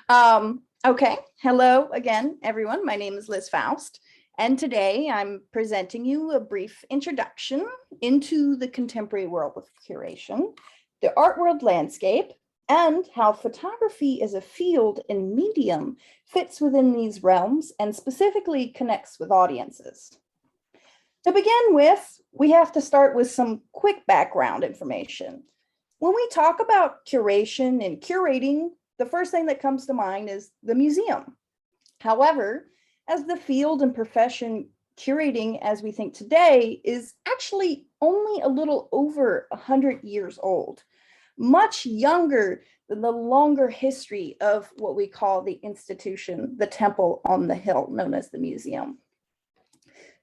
Okay, hello again, everyone. My name is Liz Faust, and today I'm presenting you a brief introduction into the contemporary world of curation, the art world landscape, and how photography as a field and medium fits within these realms and specifically connects with audiences. To begin with, we have to start with some quick background information. When we talk about curation and curating, the first thing that comes to mind is the museum. However, as the field and profession, curating as we think today is actually only a little over 100 years old, much younger than the longer history of what we call the institution, the temple on the hill, known as the museum.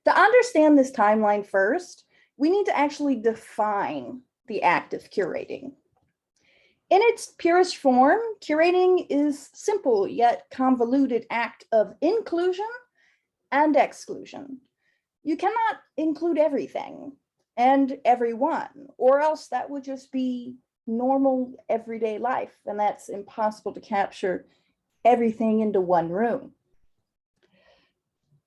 To understand this timeline first, we need to actually define the act of curating. In its purest form, curating is simple yet convoluted act of inclusion and exclusion. You cannot include everything and everyone, or else that would just be normal everyday life, and that's impossible to capture everything into one room.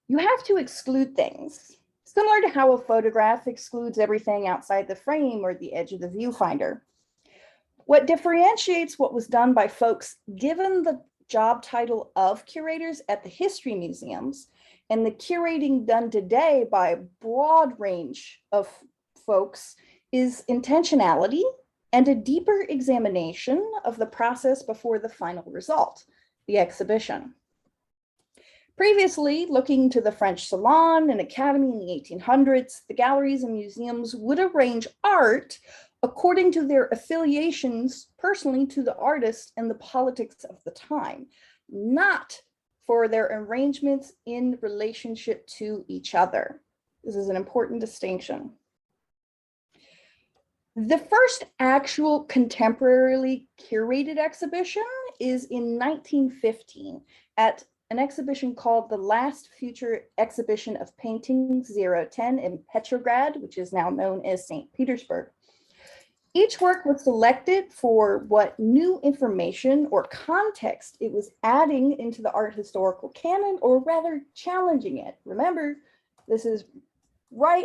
You have to exclude things, similar to how a photograph excludes everything outside the frame or the edge of the viewfinder. What differentiates what was done by folks given the job title of curators at the history museums and the curating done today by a broad range of folks is intentionality and a deeper examination of the process before the final result, the exhibition. Previously, looking to the French Salon and Academy in the 1800s, the galleries and museums would arrange art according to their affiliations personally to the artist and the politics of the time, not for their arrangements in relationship to each other. This is an important distinction. The first actual contemporarily curated exhibition is in 1915 at an exhibition called the Last Future Exhibition of Painting 010 in Petrograd, which is now known as St. Petersburg. Each work was selected for what new information or context it was adding into the art historical canon, or rather challenging it. Remember, this is right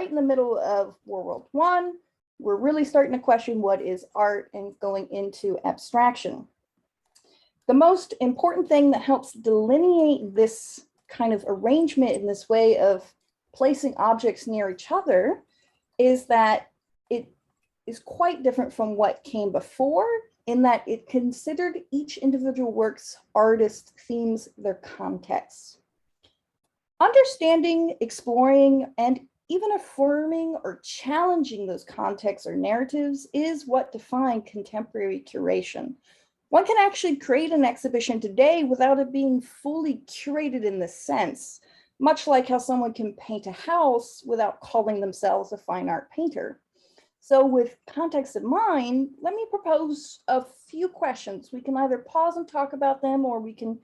in the middle of World War I. We're really starting to question what is art and going into abstraction. The most important thing that helps delineate this kind of arrangement in this way of placing objects near each other is that it is quite different from what came before, in that it considered each individual work's artist themes, their contexts. Understanding, exploring, and even affirming or challenging those contexts or narratives is what define contemporary curation. One can actually create an exhibition today without it being fully curated in this sense, much like how someone can paint a house without calling themselves a fine art painter. So with context in mind, let me propose a few questions. We can either pause and talk about them, or we can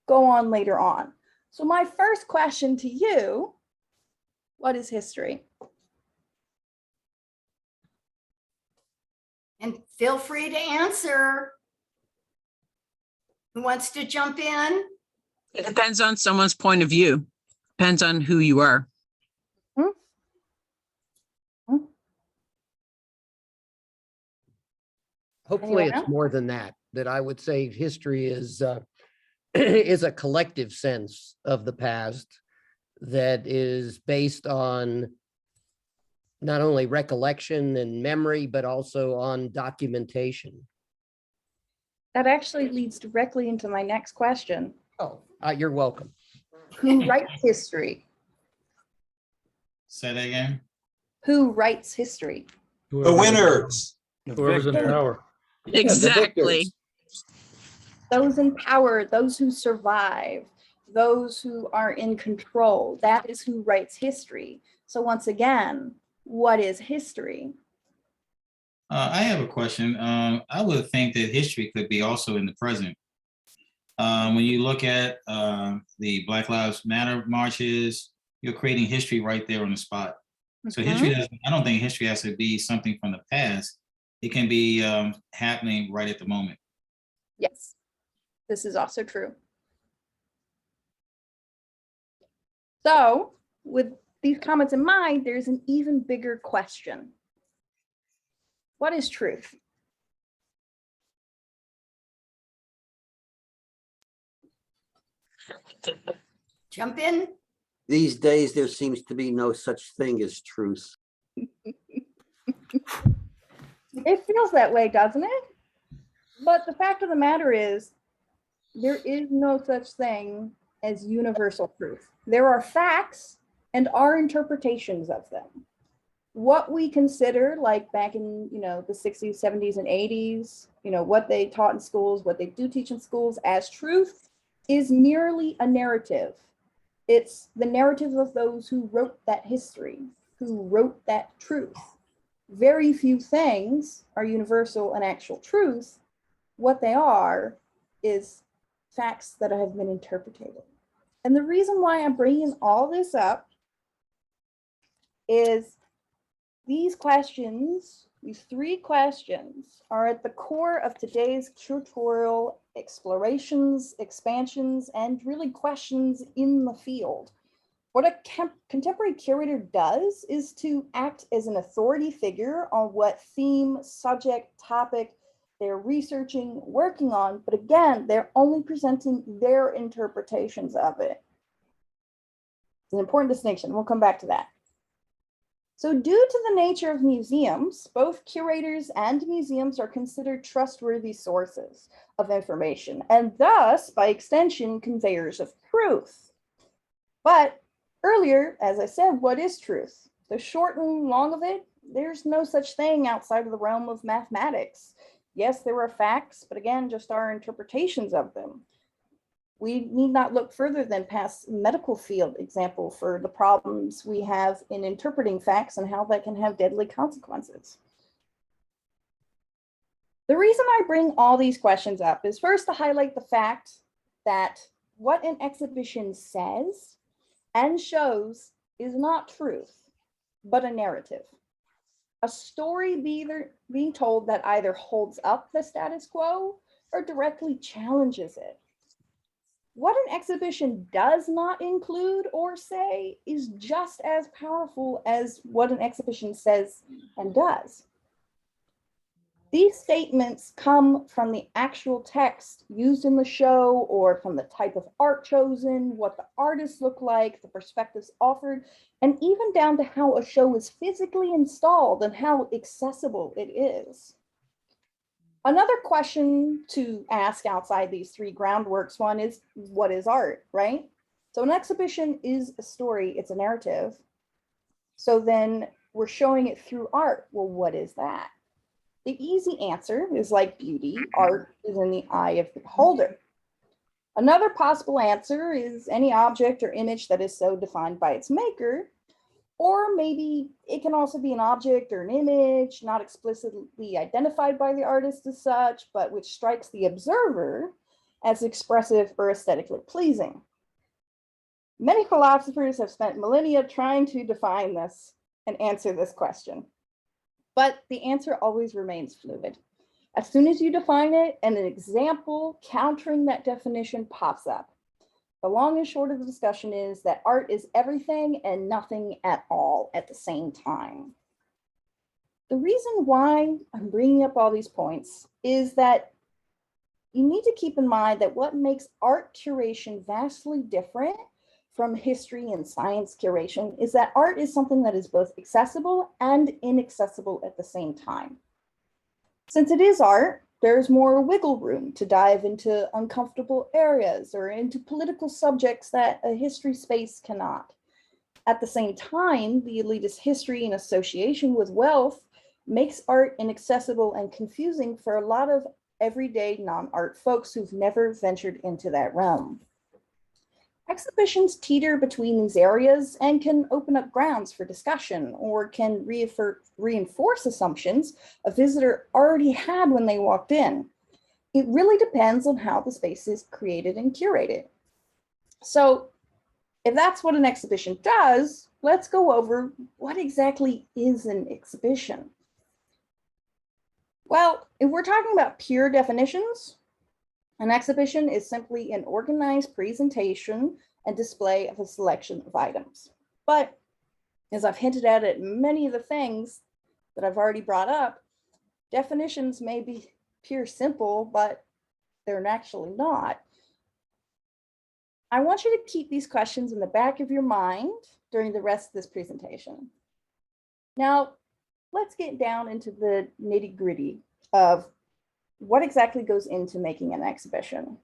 go on later on. So my first question to you, what is history? And feel free to answer. Who wants to jump in? It depends on someone's point of view. Depends on who you are. Hopefully it's more than that, that I would say history is is a collective sense of the past that is based on not only recollection and memory, but also on documentation. That actually leads directly into my next question. Oh, you're welcome. Who writes history? Say that again. Who writes history? The winners. Whoever's in power. Exactly. Those in power, those who survive, those who are in control. That is who writes history. So once again, what is history? I have a question. I would think that history could be also in the present. When you look at the Black Lives Matter marches, you're creating history right there on the spot. So history doesn't, I don't think history has to be something from the past. It can be happening right at the moment. Yes. This is also true. So with these comments in mind, there's an even bigger question. What is truth? Jump in. These days, there seems to be no such thing as truth. It feels that way, doesn't it? But the fact of the matter is, there is no such thing as universal truth. There are facts and our interpretations of them. What we consider, like back in, the 60s, 70s, and 80s, what they taught in schools, what they do teach in schools as truth is merely a narrative. It's the narrative of those who wrote that history, who wrote that truth. Very few things are universal and actual truth. What they are is facts that have been interpreted. And the reason why I'm bringing all this up is these questions, these three questions, are at the core of today's curatorial explorations, expansions, and really questions in the field. What a contemporary curator does is to act as an authority figure on what theme, subject, topic they're researching, working on, but again, they're only presenting their interpretations of it. It's an important distinction. We'll come back to that. So due to the nature of museums, both curators and museums are considered trustworthy sources of information, and thus, by extension, conveyors of truth. But earlier, as I said, what is truth? The short and long of it, there's no such thing outside of the realm of mathematics. Yes, there are facts, but again, just our interpretations of them. We need not look further than past medical field example for the problems we have in interpreting facts and how that can have deadly consequences. The reason I bring all these questions up is first to highlight the fact that what an exhibition says and shows is not truth, but a narrative. A story being told that either holds up the status quo or directly challenges it. What an exhibition does not include or say is just as powerful as what an exhibition says and does. These statements come from the actual text used in the show or from the type of art chosen, what the artists look like, the perspectives offered, and even down to how a show is physically installed and how accessible it is. Another question to ask outside these three groundworks, one is, what is art, right? So an exhibition is a story, it's a narrative. So then we're showing it through art. Well, what is that? The easy answer is like beauty, art is in the eye of the beholder. Another possible answer is any object or image that is so defined by its maker, or maybe it can also be an object or an image not explicitly identified by the artist as such, but which strikes the observer as expressive or aesthetically pleasing. Many philosophers have spent millennia trying to define this and answer this question. But the answer always remains fluid. As soon as you define it, and an example countering that definition pops up. The long and short of the discussion is that art is everything and nothing at all at the same time. The reason why I'm bringing up all these points is that you need to keep in mind that what makes art curation vastly different from history and science curation is that art is something that is both accessible and inaccessible at the same time. Since it is art, there's more wiggle room to dive into uncomfortable areas or into political subjects that a history space cannot. At the same time, the elitist history in association with wealth makes art inaccessible and confusing for a lot of everyday non-art folks who've never ventured into that realm. Exhibitions teeter between these areas and can open up grounds for discussion or can reinforce assumptions a visitor already had when they walked in. It really depends on how the space is created and curated. So if that's what an exhibition does, let's go over what exactly is an exhibition. Well, if we're talking about pure definitions, An exhibition is simply an organized presentation and display of a selection of items. But as I've hinted at many of the things that I've already brought up, definitions may appear simple, but they're actually not. I want you to keep these questions in the back of your mind during the rest of this presentation. Now, let's get down into the nitty-gritty of what exactly goes into making an exhibition.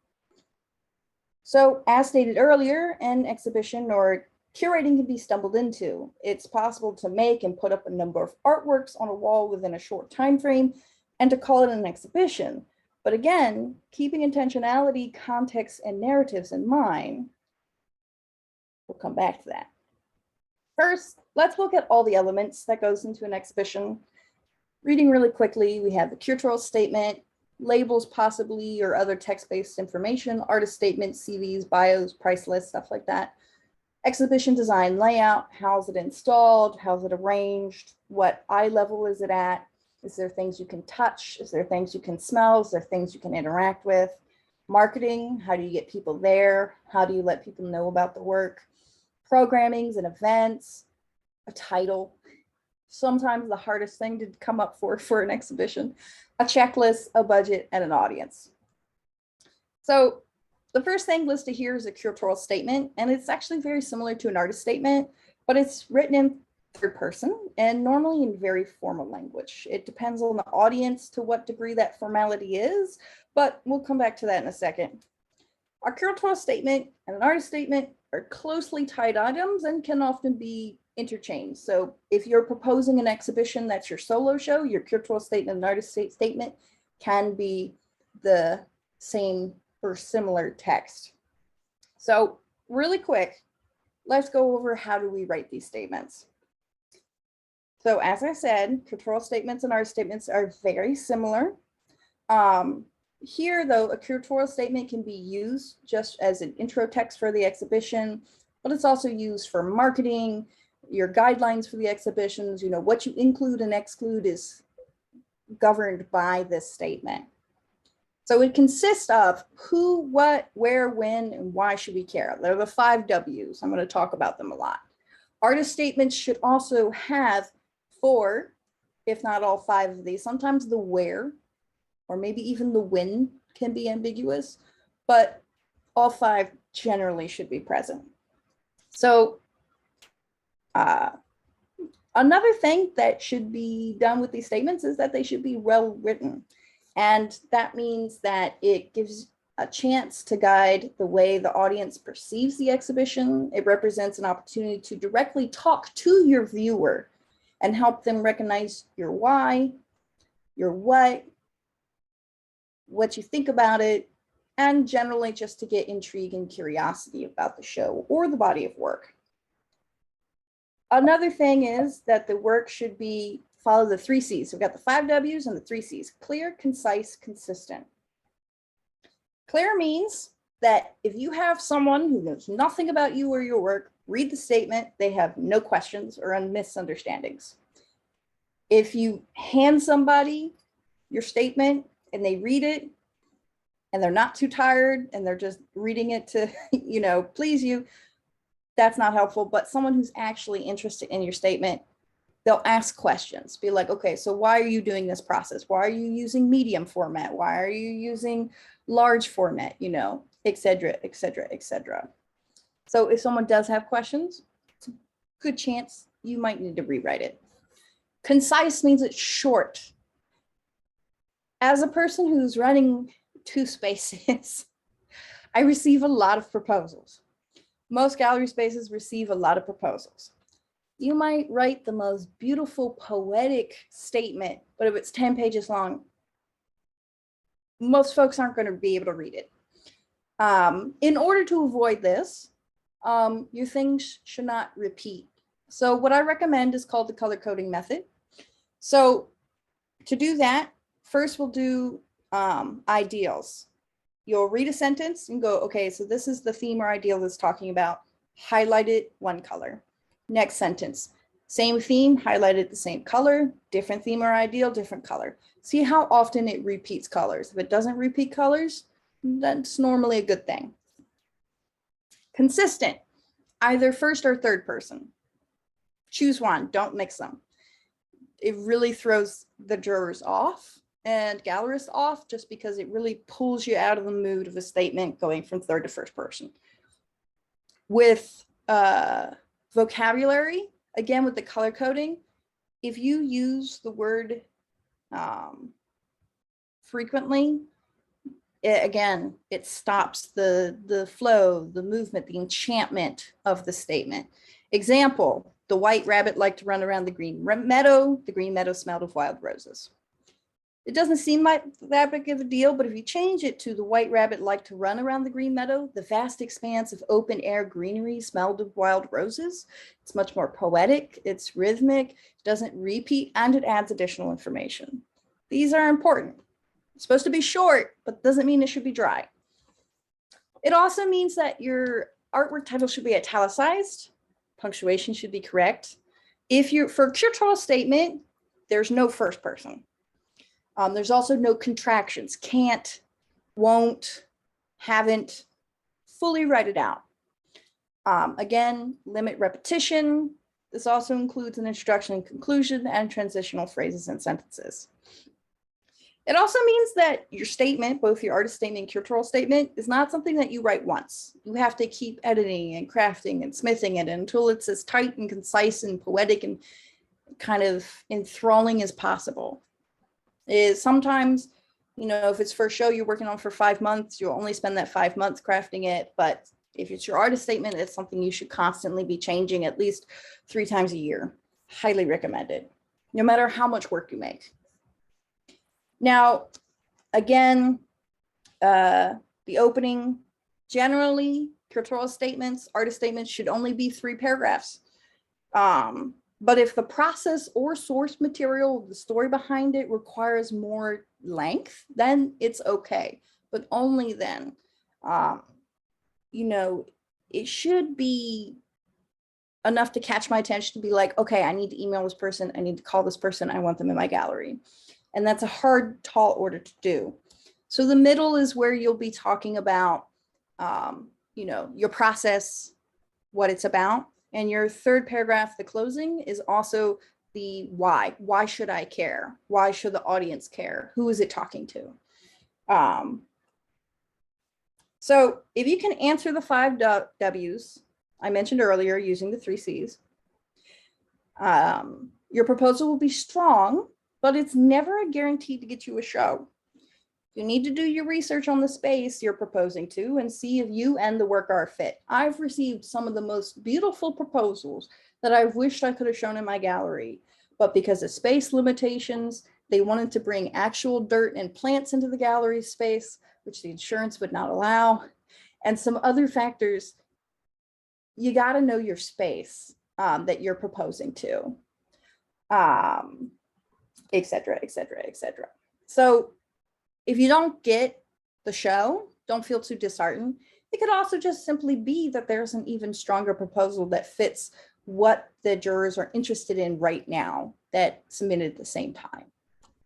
So, as stated earlier, an exhibition or curating can be stumbled into. It's possible to make and put up a number of artworks on a wall within a short time frame and to call it an exhibition. But again, keeping intentionality, context, and narratives in mind, we'll come back to that. First, let's look at all the elements that goes into an exhibition. Reading really quickly, we have the curatorial statement, labels possibly or other text-based information, artist statements, CVs, bios, price lists, stuff like that. Exhibition design layout, how's it installed, how's it arranged, what eye level is it at, is there things you can touch, is there things you can smell, is there things you can interact with. Marketing, how do you get people there, how do you let people know about the work. Programmings and events, a title, sometimes the hardest thing to come up for an exhibition, a checklist, a budget, and an audience. So the first thing listed here is a curatorial statement, and it's actually very similar to an artist statement, but it's written in third person and normally in very formal language. It depends on the audience to what degree that formality is, but we'll come back to that in a second. Our curatorial statement and an artist statement are closely tied items and can often be interchanged. So if you're proposing an exhibition that's your solo show, your curatorial statement and artist statement can be the same or similar text. So really quick, let's go over how do we write these statements. So as I said, curatorial statements and artist statements are very similar. Here, though, a curatorial statement can be used just as an intro text for the exhibition, but it's also used for marketing, your guidelines for the exhibitions, you know, what you include and exclude is governed by this statement. So it consists of who, what, where, when, and why should we care. They're the 5 W's. I'm going to talk about them a lot. Artist statements should also have 4, if not all 5 of these. Sometimes the where, or maybe even the when can be ambiguous, but all 5 generally should be present. So another thing that should be done with these statements is that they should be well written. And that means that it gives a chance to guide the way the audience perceives the exhibition. It represents an opportunity to directly talk to your viewer and help them recognize your why, your what you think about it, and generally just to get intrigue and curiosity about the show or the body of work. Another thing is that the work should follow the 3 C's. We've got the 5 W's and the 3 C's: clear, concise, consistent. Clear means that if you have someone who knows nothing about you or your work, read the statement, they have no questions or misunderstandings. If you hand somebody your statement and they read it and they're not too tired and they're just reading it to, you know, please you, that's not helpful. But someone who's actually interested in your statement, they'll ask questions, be like, okay, so why are you doing this process? Why are you using medium format? Why are you using large format, you know, et cetera, et cetera, et cetera. So if someone does have questions, it's a good chance you might need to rewrite it. Concise means it's short. As a person who's running 2 spaces, I receive a lot of proposals. Most gallery spaces receive a lot of proposals. You might write the most beautiful poetic statement, but if it's 10 pages long, most folks aren't going to be able to read it. In order to avoid this, your things should not repeat. So what I recommend is called the color coding method. So to do that, first we'll do ideals. You'll read a sentence and go, okay, so this is the theme or ideal that's talking about. Highlight it 1 color. Next sentence, same theme, highlighted the same color, different theme or ideal, different color. See how often it repeats colors. If it doesn't repeat colors, That's normally a good thing. Consistent, either first or third person. Choose one, don't mix them. It really throws the jurors off and gallerists off just because it really pulls you out of the mood of a statement going from third to first person. With vocabulary, again, with the color coding, if you use the word frequently, it stops the flow, the movement, the enchantment of the statement. Example, the white rabbit liked to run around the green meadow. The green meadow smelled of wild roses. It doesn't seem like that big of a deal, but if you change it to the white rabbit liked to run around the green meadow, the vast expanse of open air greenery smelled of wild roses. It's much more poetic, it's rhythmic, it doesn't repeat, and it adds additional information. These are important. It's supposed to be short, but doesn't mean it should be dry. It also means that your artwork title should be italicized. Punctuation should be correct. If you're for a curatorial statement, there's no first person. There's also no contractions. Can't, won't, haven't. Fully write it out. Again, limit repetition. This also includes an introduction and conclusion and transitional phrases and sentences. It also means that your statement, both your artist statement and curatorial statement, is not something that you write once. You have to keep editing and crafting and smithing it until it's as tight and concise and poetic and kind of enthralling as possible. Sometimes, if it's for a show you're working on for 5 months, you'll only spend that 5 months crafting it. But if it's your artist statement, it's something you should constantly be changing at least 3 times a year. Highly recommended, no matter how much work you make. Now, again, the opening, generally, curatorial statements, artist statements should only be 3 paragraphs. But if the process or source material, the story behind it requires more length, then it's okay, but only then. It should be enough to catch my attention to be like, okay, I need to email this person. I need to call this person. I want them in my gallery. And that's a hard, tall order to do. So the middle is where you'll be talking about, your process, what it's about. And your third paragraph, the closing, is also the why. Why should I care? Why should the audience care? Who is it talking to? So if you can answer the 5 W's I mentioned earlier using the 3 C's, your proposal will be strong, but it's never a guarantee to get you a show. You need to do your research on the space you're proposing to and see if you and the work are a fit. I've received some of the most beautiful proposals that I wished I could have shown in my gallery, but because of space limitations, they wanted to bring actual dirt and plants into the gallery space, which the insurance would not allow, and some other factors. You got to know your space that you're proposing to, et cetera, et cetera, et cetera. So if you don't get the show, don't feel too disheartened. It could also just simply be that there's an even stronger proposal that fits what the jurors are interested in right now that submitted at the same time.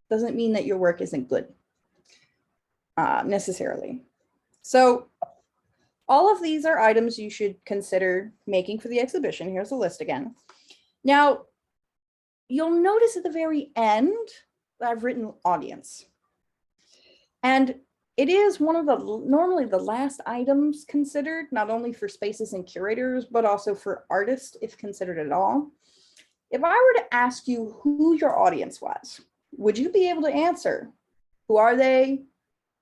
Doesn't mean that your work isn't good necessarily. So all of these are items you should consider making for the exhibition. Here's the list again. Now, you'll notice at the very end that I've written audience. And it is one of the normally the last items considered, not only for spaces and curators, but also for artists, if considered at all. If I were to ask you who your audience was, would you be able to answer? Who are they?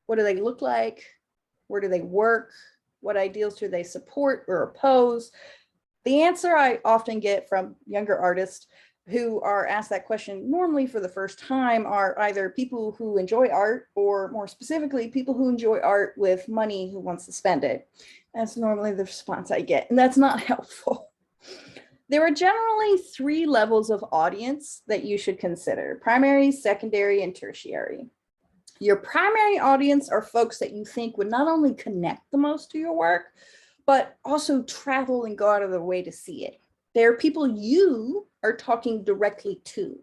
What do they look like? Where do they work? What ideals do they support or oppose? The answer I often get from younger artists who are asked that question normally for the first time are either people who enjoy art, or more specifically, people who enjoy art with money who wants to spend it. That's normally the response I get, and that's not helpful. There are generally 3 levels of audience that you should consider: primary, secondary, and tertiary. Your primary audience are folks that you think would not only connect the most to your work, but also travel and go out of their way to see it. They're people you are talking directly to.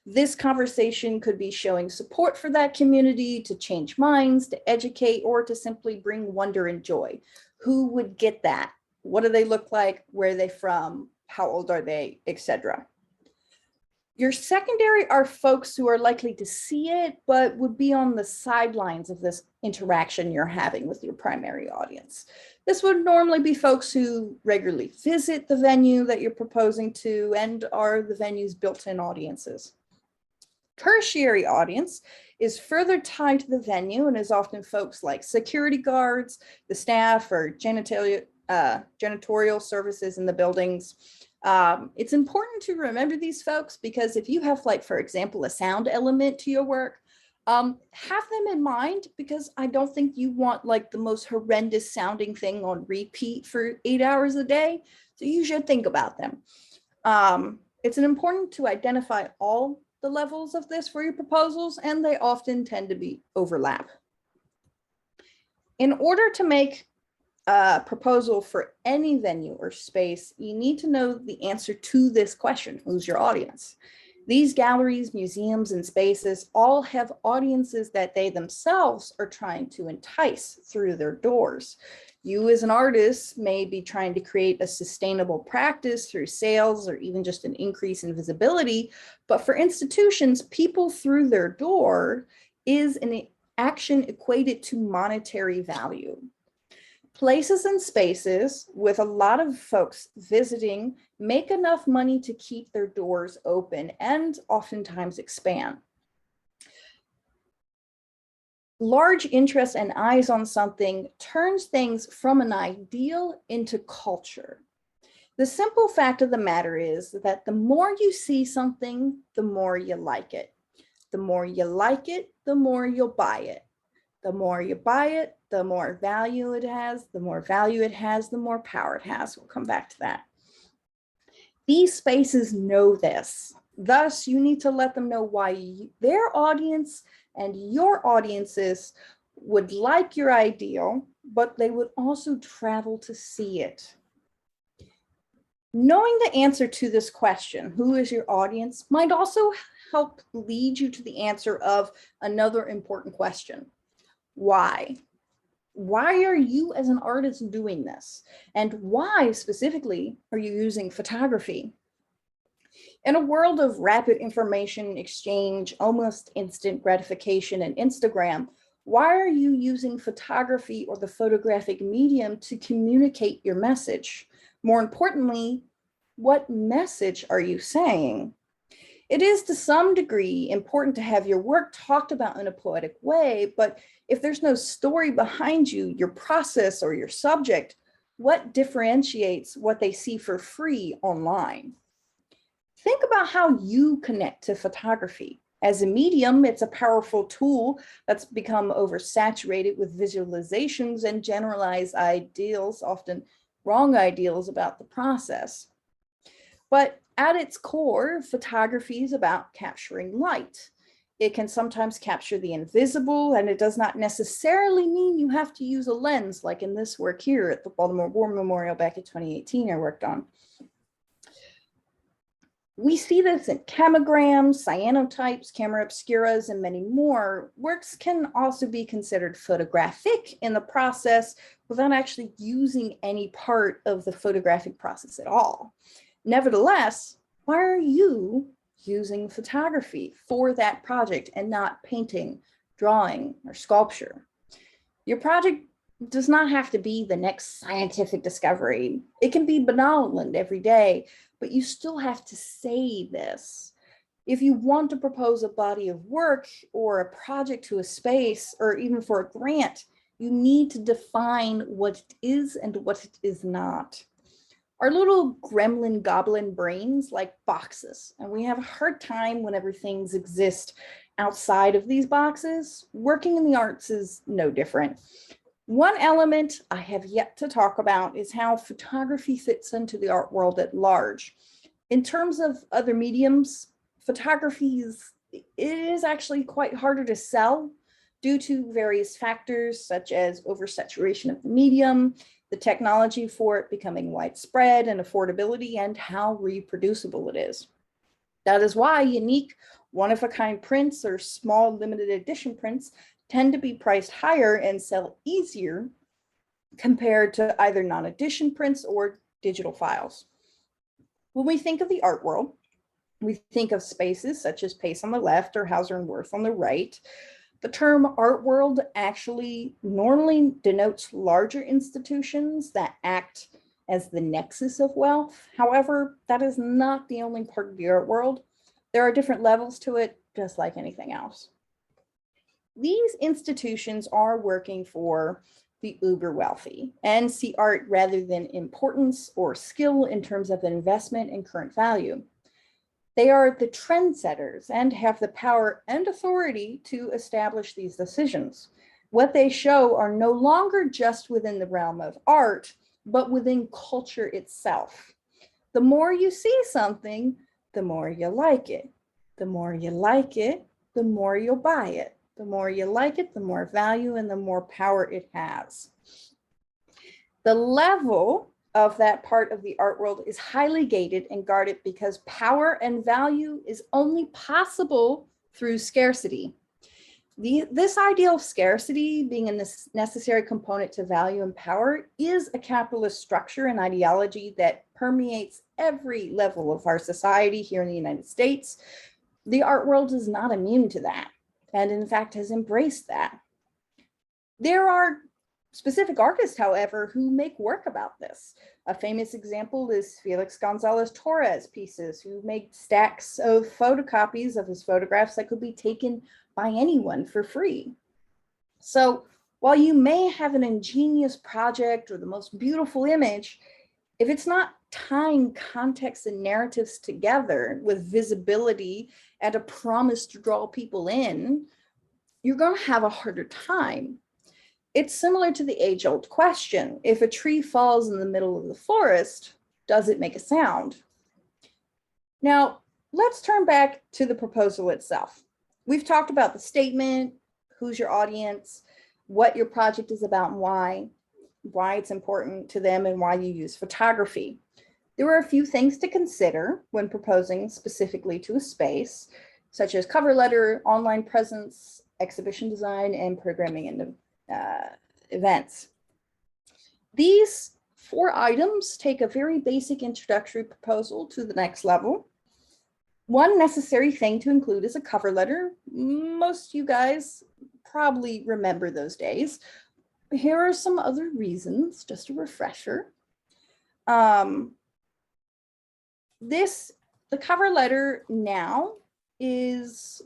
This conversation could be showing support for that community, to change minds, to educate, or to simply bring wonder and joy. Who would get that? What do they look like? Where are they from? How old are they, etc. Your secondary are folks who are likely to see it, but would be on the sidelines of this interaction you're having with your primary audience. This would normally be folks who regularly visit the venue that you're proposing to and are the venue's built-in audiences. Tertiary audience is further tied to the venue and is often folks like security guards, the staff, or janitorial services in the buildings. It's important to remember these folks because if you have, like, for example, a sound element to your work, have them in mind, because I don't think you want like the most horrendous sounding thing on repeat for 8 hours a day. So you should think about them. It's important to identify all the levels of this for your proposals, and they often tend to be overlap. In order to make a proposal for any venue or space, you need to know the answer to this question: who's your audience? These galleries, museums, and spaces all have audiences that they themselves are trying to entice through their doors. You as an artist may be trying to create a sustainable practice through sales or even just an increase in visibility, but for institutions, people through their door is an action equated to monetary value. Places and spaces with a lot of folks visiting make enough money to keep their doors open and oftentimes expand. Large interest and eyes on something turns things from an ideal into culture. The simple fact of the matter is that the more you see something, the more you like it. The more you like it, the more you'll buy it. The more you buy it, the more value it has. The more value it has, the more power it has. We'll come back to that. These spaces know this. Thus, you need to let them know why their audience and your audiences would like your ideal, but they would also travel to see it. Knowing the answer to this question, who is your audience, might also help lead you to the answer of another important question: why? Why are you as an artist doing this? And why specifically are you using photography? In a world of rapid information exchange, almost instant gratification, and Instagram, why are you using photography or the photographic medium to communicate your message? More importantly, what message are you saying? It is to some degree important to have your work talked about in a poetic way, but if there's no story behind you, your process, or your subject, what differentiates what they see for free online? Think about how you connect to photography. As a medium, it's a powerful tool that's become oversaturated with visualizations and generalized ideals, often wrong ideals about the process. But at its core, photography is about capturing light. It can sometimes capture the invisible, and it does not necessarily mean you have to use a lens, like in this work here at the Baltimore War Memorial back in 2018 I worked on. We see this in camograms, cyanotypes, camera obscuras, and many more. Works can also be considered photographic in the process without actually using any part of the photographic process at all. Nevertheless, why are you using photography for that project and not painting, drawing, or sculpture? Your project does not have to be the next scientific discovery. It can be banal and everyday, but you still have to say this. If you want to propose a body of work or a project to a space, or even for a grant, you need to define what it is and what it is not. Our little gremlin goblin brains like boxes, and we have a hard time whenever things exist outside of these boxes. Working in the arts is no different. One element I have yet to talk about is how photography fits into the art world at large. In terms of other mediums, photography is actually quite harder to sell due to various factors such as oversaturation of the medium, the technology for it becoming widespread, and affordability, and how reproducible it is. That is why unique one-of-a-kind prints or small limited edition prints tend to be priced higher and sell easier compared to either non-edition prints or digital files. When we think of the art world, we think of spaces such as Pace on the left or Hauser and Wirth on the right. The term art world actually normally denotes larger institutions that act as the nexus of wealth. However, that is not the only part of the art world. There are different levels to it, just like anything else. These institutions are working for the uber wealthy and see art rather than importance or skill in terms of investment and current value. They are the trendsetters and have the power and authority to establish these decisions. What they show are no longer just within the realm of art, but within culture itself. The more you see something, the more you like it. The more you like it, the more you'll buy it. The more you like it, the more value and the more power it has. The level of that part of the art world is highly gated and guarded because power and value is only possible through scarcity. This ideal of scarcity being a necessary component to value and power is a capitalist structure and ideology that permeates every level of our society here in the United States. The art world is not immune to that, and in fact has embraced that. There are specific artists, however, who make work about this. A famous example is Felix Gonzalez Torres pieces, who make stacks of photocopies of his photographs that could be taken by anyone for free. So while you may have an ingenious project or the most beautiful image, if it's not tying context and narratives together with visibility and a promise to draw people in, you're going to have a harder time. It's similar to the age-old question: if a tree falls in the middle of the forest, does it make a sound? Now, let's turn back to the proposal itself. We've talked about the statement, who's your audience, what your project is about and why it's important to them and why you use photography. There are a few things to consider when proposing specifically to a space, such as cover letter, online presence, exhibition design, and programming and events. These 4 items take a very basic introductory proposal to the next level. One necessary thing to include is a cover letter. Most of you guys probably remember those days. Here are some other reasons, just a refresher. The cover letter now is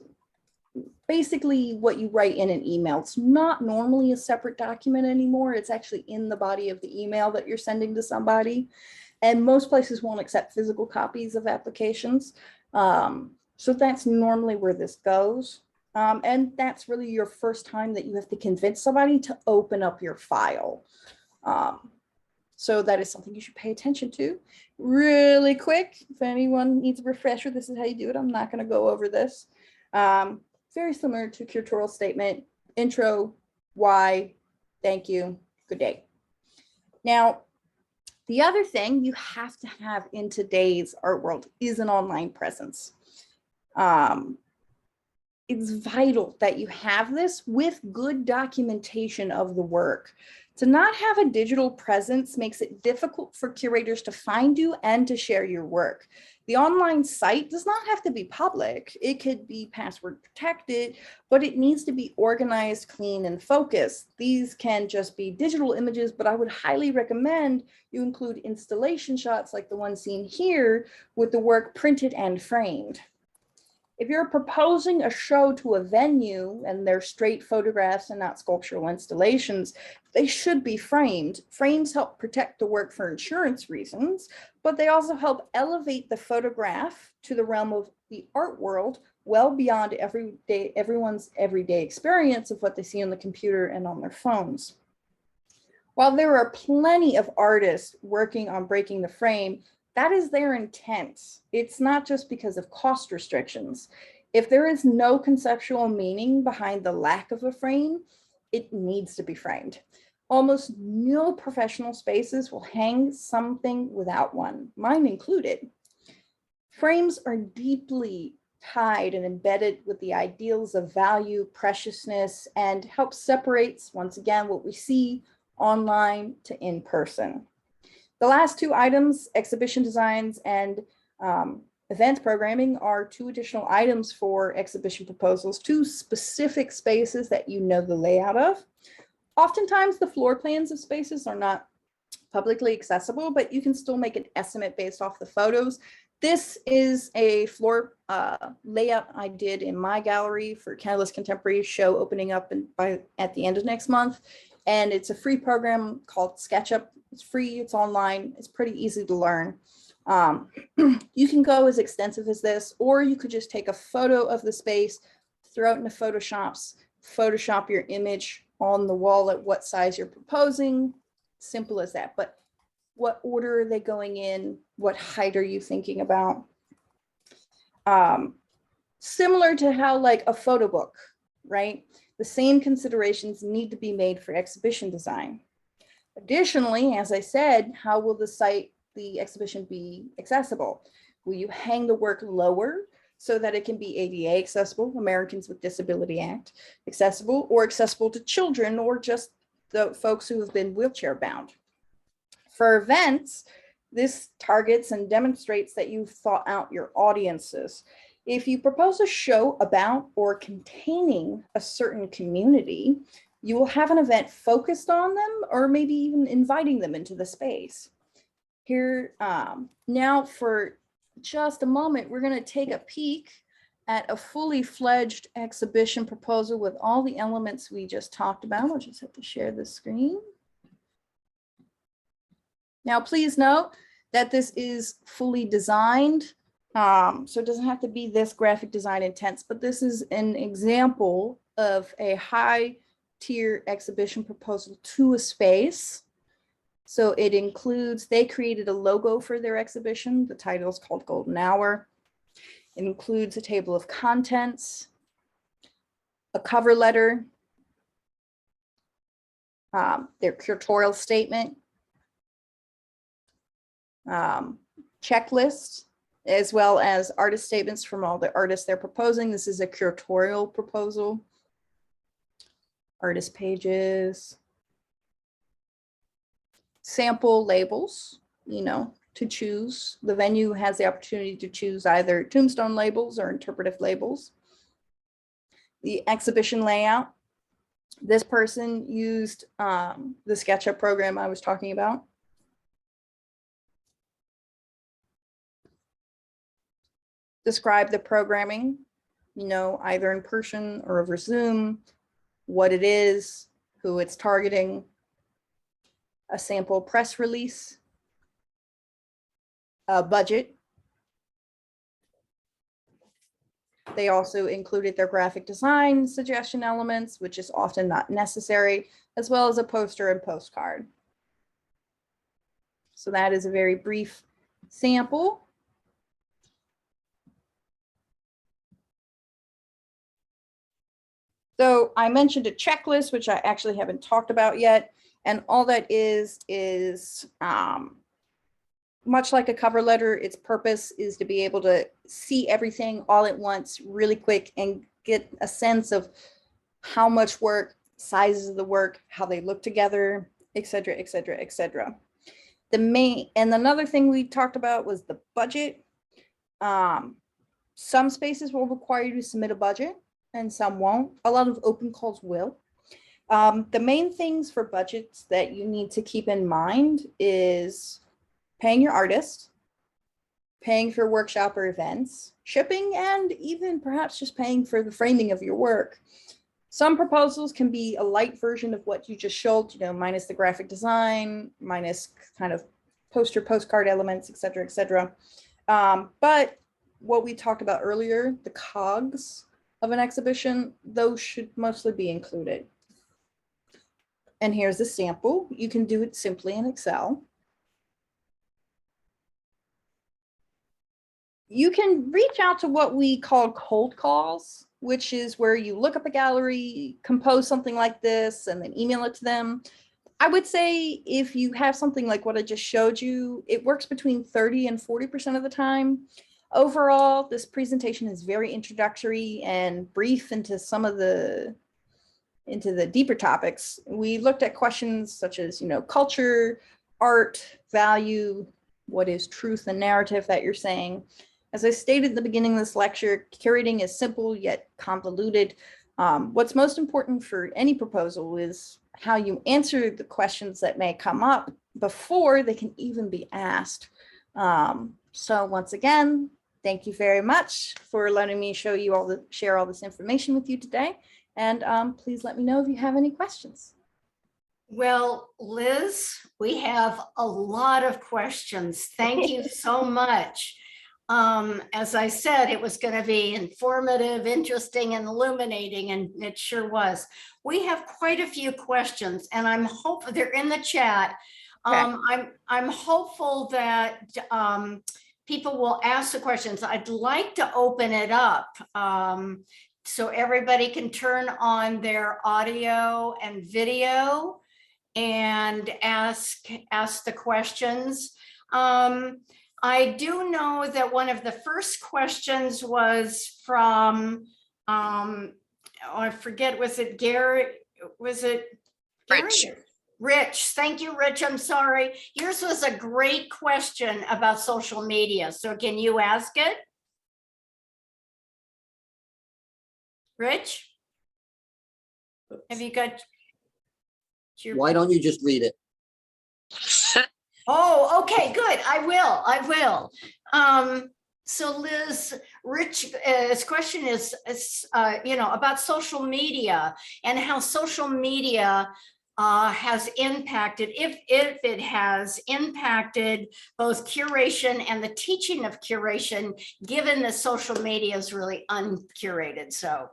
basically what you write in an email. It's not normally a separate document anymore. It's actually in the body of the email that you're sending to somebody. And most places won't accept physical copies of applications. So that's normally where this goes. And that's really your first time that you have to convince somebody to open up your file. So that is something you should pay attention to. Really quick, if anyone needs a refresher, this is how you do it. I'm not going to go over this. Very similar to curatorial statement: intro, why, thank you, good day. Now, the other thing you have to have in today's art world is an online presence. It's vital that you have this with good documentation of the work. To not have a digital presence makes it difficult for curators to find you and to share your work. The online site does not have to be public. It could be password protected, but it needs to be organized, clean, and focused. These can just be digital images, but I would highly recommend you include installation shots like the one seen here with the work printed and framed. If you're proposing a show to a venue and they're straight photographs and not sculptural installations, they should be framed. Frames help protect the work for insurance reasons, but they also help elevate the photograph to the realm of the art world, well beyond everyone's everyday experience of what they see on the computer and on their phones. While there are plenty of artists working on breaking the frame, that is their intent. It's not just because of cost restrictions. If there is no conceptual meaning behind the lack of a frame, it needs to be framed. Almost no professional spaces will hang something without one, mine included. Frames are deeply tied and embedded with the ideals of value, preciousness, and help separates, once again, what we see online to in person. The last two items, exhibition designs and event programming, are two additional items for exhibition proposals, two specific spaces that you know the layout of. Oftentimes the floor plans of spaces are not publicly accessible, but you can still make an estimate based off the photos. This is a floor layout I did in my gallery for Catalyst Contemporary show opening up at the end of next month. And it's a free program called SketchUp. It's free, it's online, it's pretty easy to learn. You can go as extensive as this, or you could just take a photo of the space, throw it into Photoshop your image on the wall at what size you're proposing. Simple as that. But what order are they going in? What height are you thinking about? Similar to how like a photo book, right? The same considerations need to be made for exhibition design. Additionally, as I said, how will the exhibition be accessible? Will you hang the work lower so that it can be ADA accessible, Americans with Disability Act accessible, or accessible to children or just the folks who have been wheelchair bound? For events, this targets and demonstrates that you've thought out your audiences. If you propose a show about or containing a certain community, you will have an event focused on them or maybe even inviting them into the space. Here, now for just a moment, we're going to take a peek at a fully fledged exhibition proposal with all the elements we just talked about. I'll just have to share the screen. Now, please note that this is fully designed, so it doesn't have to be this graphic design intense, but this is an example of a high tier exhibition proposal to a space. So it includes, they created a logo for their exhibition. The title is called Golden Hour. It includes a table of contents, a cover letter, their curatorial statement, checklist, as well as artist statements from all the artists they're proposing. This is a curatorial proposal. Artist pages, sample labels, you know, to choose. The venue has the opportunity to choose either tombstone labels or interpretive labels. The exhibition layout. This person used the SketchUp program I was talking about. Describe the programming, you know, either in person or over Zoom, what it is, who it's targeting, a sample press release, a budget. They also included their graphic design suggestion elements, which is often not necessary, as well as a poster and postcard. So that is a very brief sample. So I mentioned a checklist, which I actually haven't talked about yet. And all that is much like a cover letter, its purpose is to be able to see everything all at once really quick and get a sense of how much work, sizes of the work, how they look together, et cetera, et cetera, et cetera. And another thing we talked about was the budget. Some spaces will require you to submit a budget and some won't. A lot of open calls will. The main things for budgets that you need to keep in mind is paying your artist, paying for workshop or events, shipping, and even perhaps just paying for the framing of your work. Some proposals can be a light version of what you just showed, you know, minus the graphic design, minus kind of poster, postcard elements, et cetera, et cetera. But what we talked about earlier, the cogs of an exhibition, those should mostly be included. And here's a sample. You can do it simply in Excel. You can reach out to what we call cold calls, which is where you look up a gallery, compose something like this, and then email it to them. I would say if you have something like what I just showed you, it works between 30 and 40% of the time. Overall, this presentation is very introductory and brief into some of the deeper topics. We looked at questions such as, culture, art, value, what is truth and narrative that you're saying. As I stated at the beginning of this lecture, curating is simple yet convoluted. What's most important for any proposal is how you answer the questions that may come up before they can even be asked. So once again, thank you very much for letting me share all this information with you today. And please let me know if you have any questions. Well, Liz, we have a lot of questions. Thank you so much. As I said, it was going to be informative, interesting, and illuminating, and it sure was. We have quite a few questions, and I'm hopeful they're in the chat. I'm hopeful that people will ask the questions. I'd like to open it up so everybody can turn on their audio and video and ask the questions. I do know that one of the first questions was from, I forget, was it Gary? Was it Gary? Rich. Rich, thank you, Rich. I'm sorry. Yours was a great question about social media. So can you ask it? Rich? Have you got your... Why don't you just read it? Oh, okay, good. I will. So Liz, Rich, his question is, about social media and how social media has impacted, if it has impacted both curation and the teaching of curation, given that social media is really uncurated. So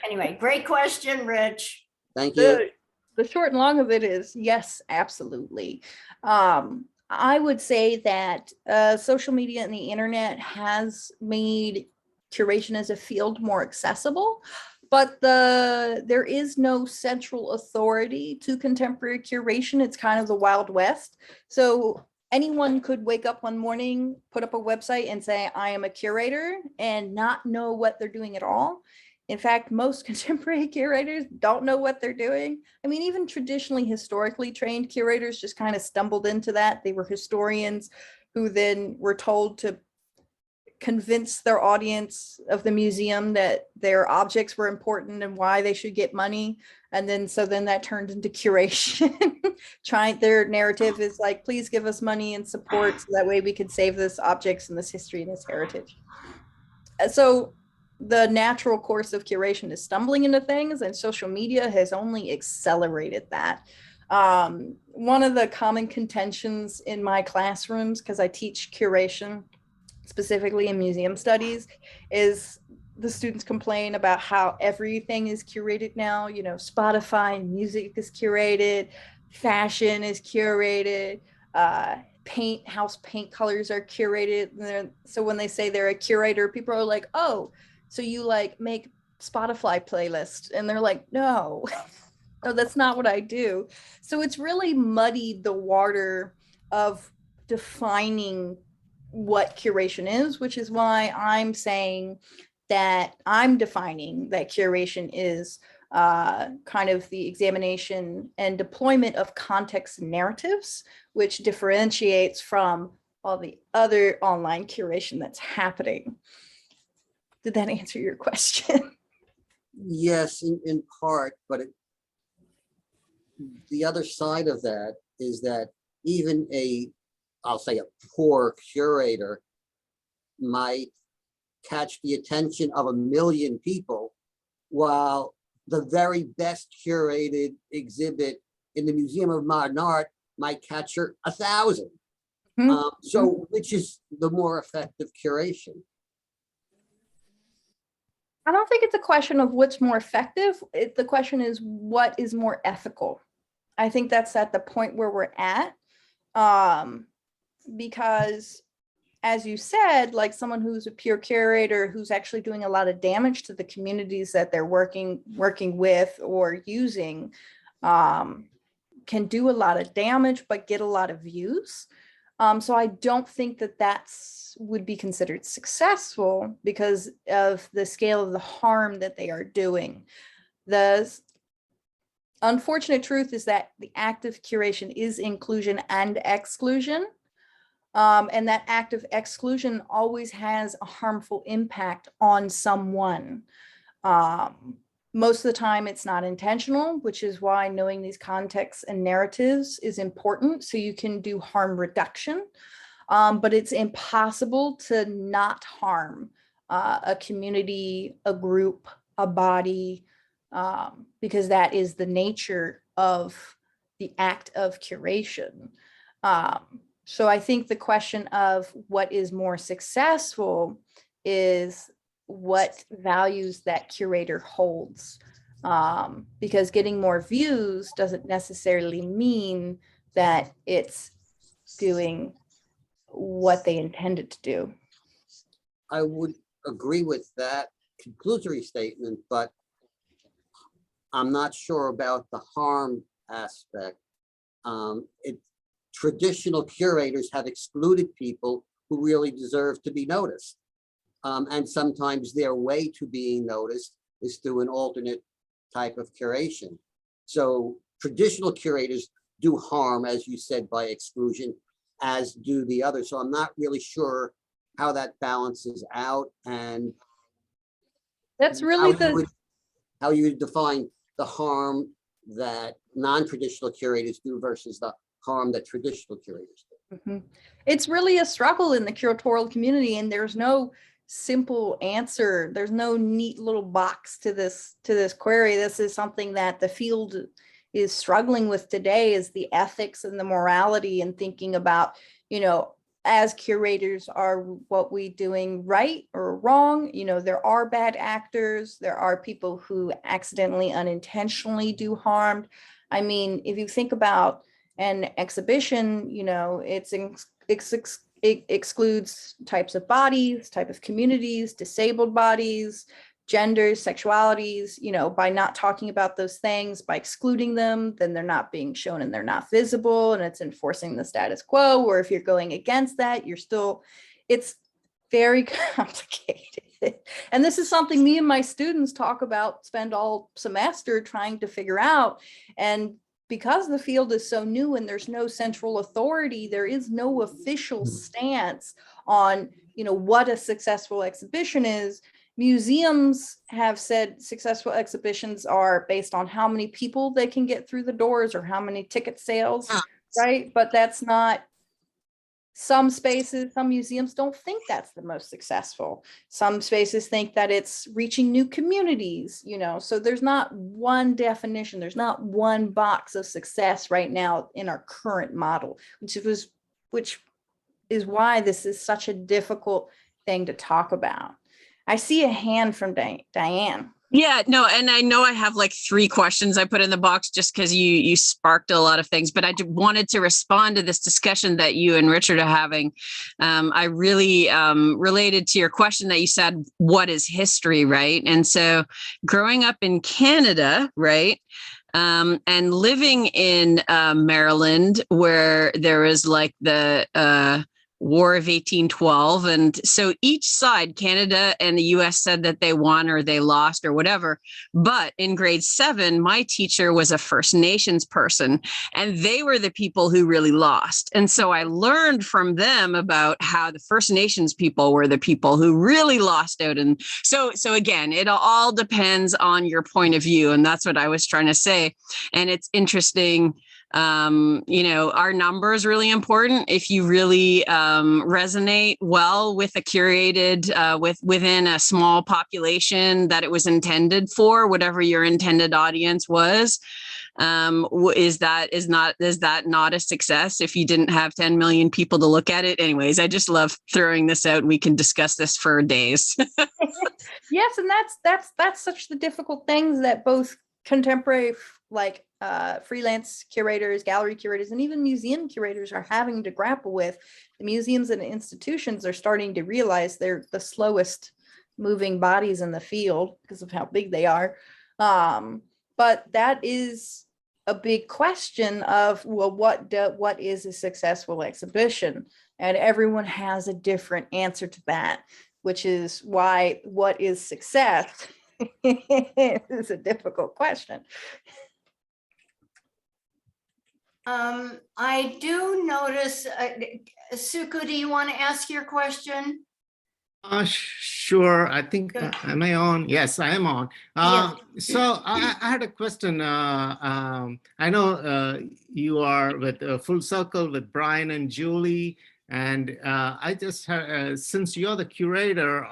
anyway, great question, Rich. Thank you. The short and long of it is yes, absolutely. I would say that social media and the internet has made curation as a field more accessible, but there is no central authority to contemporary curation. It's kind of the Wild West. So anyone could wake up one morning, put up a website and say, I am a curator, and not know what they're doing at all. In fact, most contemporary curators don't know what they're doing. I mean, even traditionally, historically trained curators just kind of stumbled into that. They were historians who then were told to convince their audience of the museum that their objects were important and why they should get money. And then that turned into curation. Their narrative is like, please give us money and support so that way we can save this objects and this history and this heritage. So the natural course of curation is stumbling into things, and social media has only accelerated that. One of the common contentions in my classrooms, because I teach curation specifically in museum studies, is the students complain about how everything is curated now. Spotify music is curated, fashion is curated, house paint colors are curated. So when they say they're a curator, people are like, oh, so you make Spotify playlists? And they're like, no, no, that's not what I do. So it's really muddied the water of defining what curation is, which is why I'm saying that I'm defining that curation is kind of the examination and deployment of context narratives, which differentiates from all the other online curation that's happening. Did that answer your question? Yes, in part, but the other side of that is that even I'll say a poor curator might catch the attention of 1 million people, while the very best curated exhibit in the Museum of Modern Art might catch 1,000. So which is the more effective curation? I don't think it's a question of what's more effective. The question is what is more ethical. I think that's at the point where we're at. Because as you said, someone who's a pure curator who's actually doing a lot of damage to the communities that they're working with or using can do a lot of damage, but get a lot of views. So I don't think that would be considered successful because of the scale of the harm that they are doing. The unfortunate truth is that the act of curation is inclusion and exclusion. And that act of exclusion always has a harmful impact on someone. Most of the time it's not intentional, which is why knowing these contexts and narratives is important so you can do harm reduction. But it's impossible to not harm a community, a group, a body, because that is the nature of the act of curation. So I think the question of what is more successful is what values that curator holds. Because getting more views doesn't necessarily mean that it's doing what they intended to do. I would agree with that conclusory statement, but I'm not sure about the harm aspect. Traditional curators have excluded people who really deserve to be noticed. And sometimes their way to being noticed is through an alternate type of curation. So traditional curators do harm, as you said, by exclusion, as do the others. So I'm not really sure how that balances out and That's really how you would define the harm that non-traditional curators do versus the harm that traditional curators do. Mhm. It's really a struggle in the curatorial community, and there's no simple answer. There's no neat little box to this query. This is something that the field is struggling with today, is the ethics and the morality and thinking about, as curators, are what we doing right or wrong? There are bad actors. There are people who accidentally, unintentionally do harm. I mean, if you think about an exhibition, it excludes types of bodies, type of communities, disabled bodies, genders, sexualities, by not talking about those things, by excluding them, then they're not being shown and they're not visible, and it's enforcing the status quo. Or if you're going against that, it's very complicated. And this is something me and my students talk about, spend all semester trying to figure out. And because the field is so new and there's no central authority, there is no official stance on, what a successful exhibition is. Museums have said successful exhibitions are based on how many people they can get through the doors or how many ticket sales, right? But that's not, some spaces, some museums don't think that's the most successful. Some spaces think that it's reaching new communities, so there's not one definition. There's not one box of success right now in our current model, which is why this is such a difficult thing to talk about. I see a hand from Diane. Yeah, no, and I know I have like 3 questions I put in the box just because you sparked a lot of things, but I wanted to respond to this discussion that you and Richard are having. I really related to your question that you said, what is history, right? And so growing up in Canada, right, and living in Maryland, where there was like the War of 1812. And so each side, Canada and the US, said that they won or they lost or whatever. But in grade 7, my teacher was a First Nations person, and they were the people who really lost. And so I learned from them about how the First Nations people were the people who really lost out. And so again, it all depends on your point of view. And that's what I was trying to say. And it's interesting. Our number is really important. If you really resonate well with a curated, within a small population that it was intended for, whatever your intended audience was, is that not a success if you didn't have 10 million people to look at it? Anyways, I just love throwing this out. We can discuss this for days. Yes, and that's such the difficult things that both contemporary, freelance curators, gallery curators, and even museum curators are having to grapple with. The museums and institutions are starting to realize they're the slowest moving bodies in the field because of how big they are. But that is a big question of, well, what is a successful exhibition? And everyone has a different answer to that, which is why what is success is a difficult question. I do notice, Suku, do you want to ask your question? Sure. I think, Good. am I on? Yes, I am on. So I had a question. I know you are with Full Circle with Brian and Julie, and I just, since you're the curator,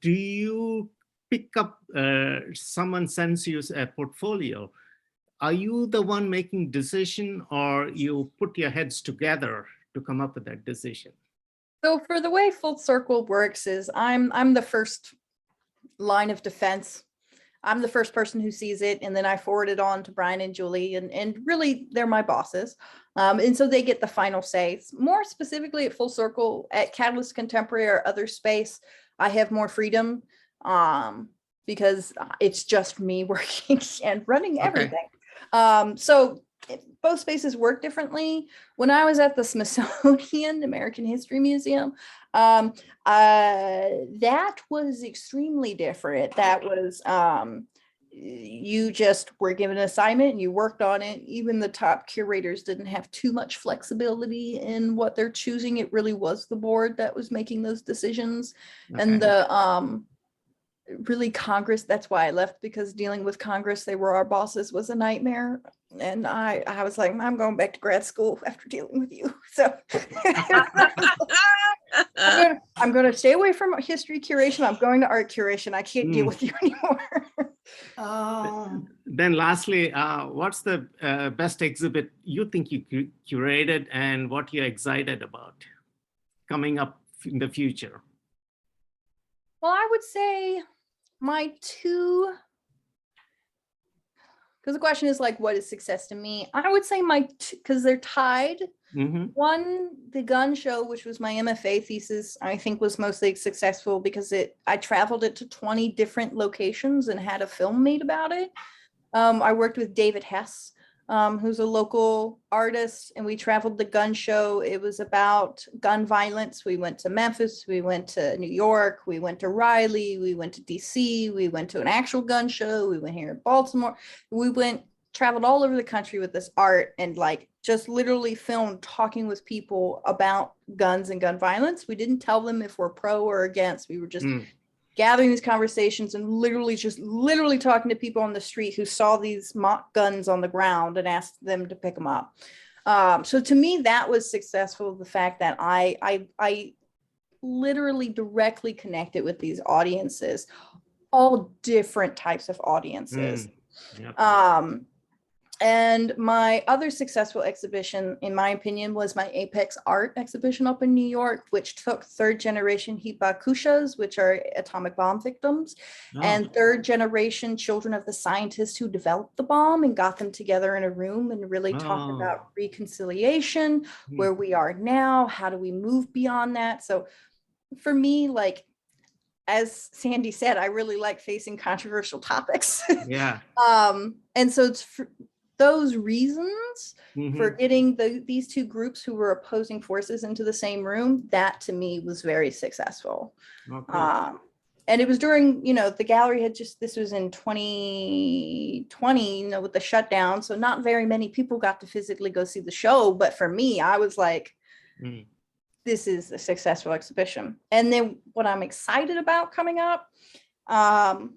do you pick up, someone sends you a portfolio? Are you the one making decision, or you put your heads together to come up with that decision? So for the way Full Circle works is I'm the first line of defense. I'm the first person who sees it, and then I forward it on to Brian and Julie, and really they're my bosses. And so they get the final say. More specifically at Full Circle, at Catalyst Contemporary or other space, I have more freedom because it's just me working and running everything. So both spaces work differently. When I was at the Smithsonian American History Museum, that was extremely different. That was, you just were given an assignment and you worked on it. Even the top curators didn't have too much flexibility in what they're choosing. It really was the board that was making those decisions. And the, really Congress, that's why I left, because dealing with Congress, they were our bosses, was a nightmare. And I was like, I'm going back to grad school after dealing with you. So I'm going to stay away from history curation. I'm going to art curation. I can't deal with you anymore. Oh, Then lastly, what's the best exhibit you think you curated, and what you're excited about coming up in the future? Well, I would say my two, because the question is like, what is success to me? I would say my two, because they're tied. One, the gun show, which was my MFA thesis, I think was mostly successful because I traveled it to 20 different locations and had a film made about it. I worked with David Hess, who's a local artist, and we traveled the gun show. It was about gun violence. We went to Memphis, we went to New York, we went to Raleigh, we went to DC, we went to an actual gun show, we went here in Baltimore. Traveled all over the country with this art, and like just literally filmed talking with people about guns and gun violence. We didn't tell them if we're pro or against. We were just gathering these conversations and literally talking to people on the street who saw these mock guns on the ground and asked them to pick them up. So to me, that was successful. The fact that I literally directly connected with these audiences, all different types of audiences. And my other successful exhibition, in my opinion, was my Apex Art exhibition up in New York, which took third generation hibakushas, which are atomic bomb victims, and third generation children of the scientists who developed the bomb, and got them together in a room and really talked about reconciliation, where we are now, how do we move beyond that? So for me, like, as Sandy said, I really like facing controversial topics. And so it's for those reasons, for getting these two groups who were opposing forces into the same room, that to me was very successful. And it was during, the gallery had this was in 2020, with the shutdown. So not very many people got to physically go see the show. But for me, I was like, this is a successful exhibition. And then what I'm excited about coming up,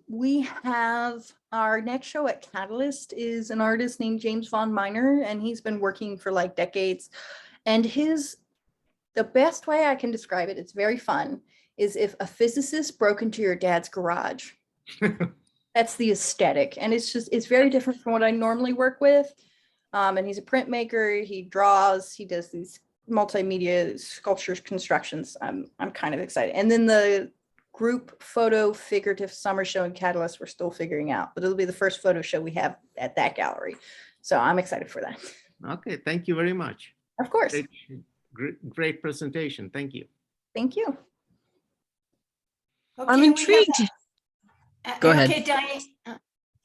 we have our next show at Catalyst is an artist named James Von Miner, and he's been working for like decades. And the best way I can describe it, it's very fun, is if a physicist broke into your dad's garage. That's the aesthetic. And it's very different from what I normally work with. And he's a printmaker, he draws, he does these multimedia sculptures, constructions. I'm kind of excited. And then the group photo figurative summer show in Catalyst, we're still figuring out, but it'll be the first photo show we have at that gallery. So I'm excited for that. Okay, thank you very much. Of course. Great presentation. Thank you. Thank you. I'm intrigued. Go ahead. Okay, Diane.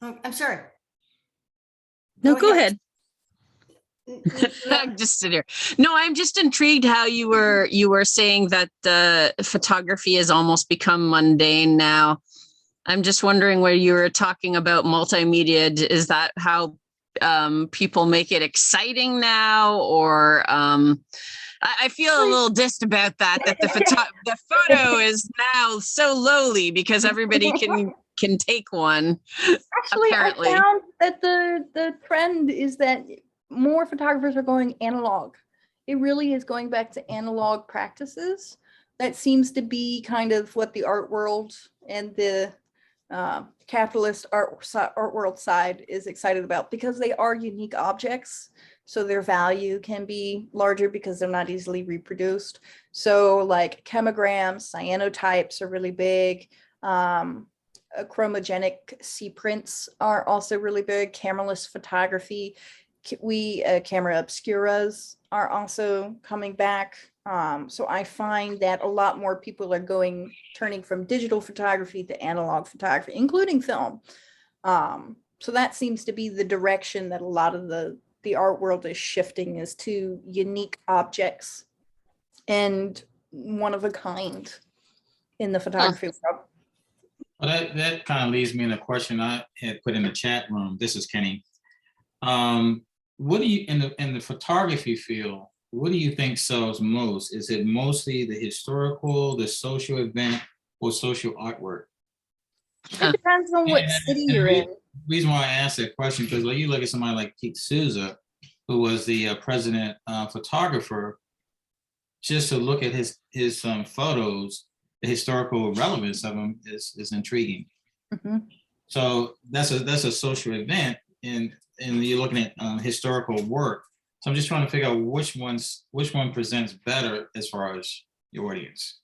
I'm sorry. No, go ahead. I'm just sitting here. No, I'm just intrigued how you were saying that the photography has almost become mundane now. I'm just wondering where you were talking about multimedia. Is that how people make it exciting now, or I feel a little dissed about that. That the photo is now so lowly because everybody can take one. Actually, Apparently. I found that the trend is that more photographers are going analog. It really is going back to analog practices. That seems to be kind of what the art world and the capitalist art world side is excited about, because they are unique objects. So their value can be larger because they're not easily reproduced. So like chemograms, cyanotypes are really big. Chromogenic C prints are also really big. Cameraless photography, camera obscuras are also coming back. So I find that a lot more people are turning from digital photography to analog photography, including film. So that seems to be the direction that a lot of the art world is shifting, is to unique objects and one of a kind in the photography world. Well, that kind of leads me in a question I had put in the chat room. This is Kenny. What do you, in the photography field, what do you think sells most? Is it mostly the historical, the social event, or social artwork? It depends on what city you're in. The reason why I asked that question, because you look at somebody like Pete Souza, who was the president photographer, just to look at his photos, the historical relevance of them is intriguing. Mm-hmm. So that's a social event, and you're looking at historical work. So I'm just trying to figure out which one presents better as far as your audience.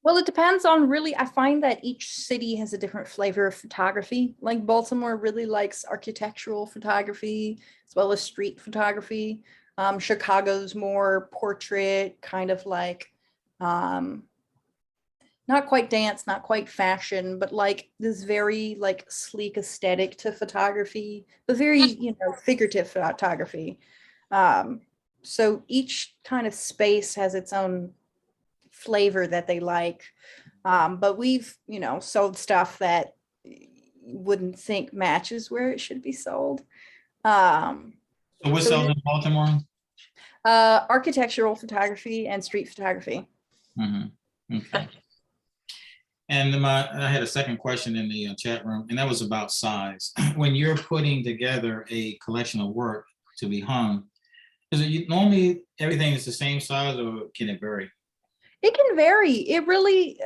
Well, it depends on, really, I find that each city has a different flavor of photography. Like Baltimore really likes architectural photography as well as street photography. Chicago's more portrait, kind of like, not quite dance, not quite fashion, but like this very like sleek aesthetic to photography, but very, figurative photography. So each kind of space has its own flavor that they like. But we've, sold stuff that you wouldn't think matches where it should be sold. So what's selling in Baltimore? Architectural photography and street photography. Mm-hmm. Okay. And I had a second question in the chat room, and that was about size. When you're putting together a collection of work to be hung, is it normally everything is the same size, or can it vary? It can vary. It really,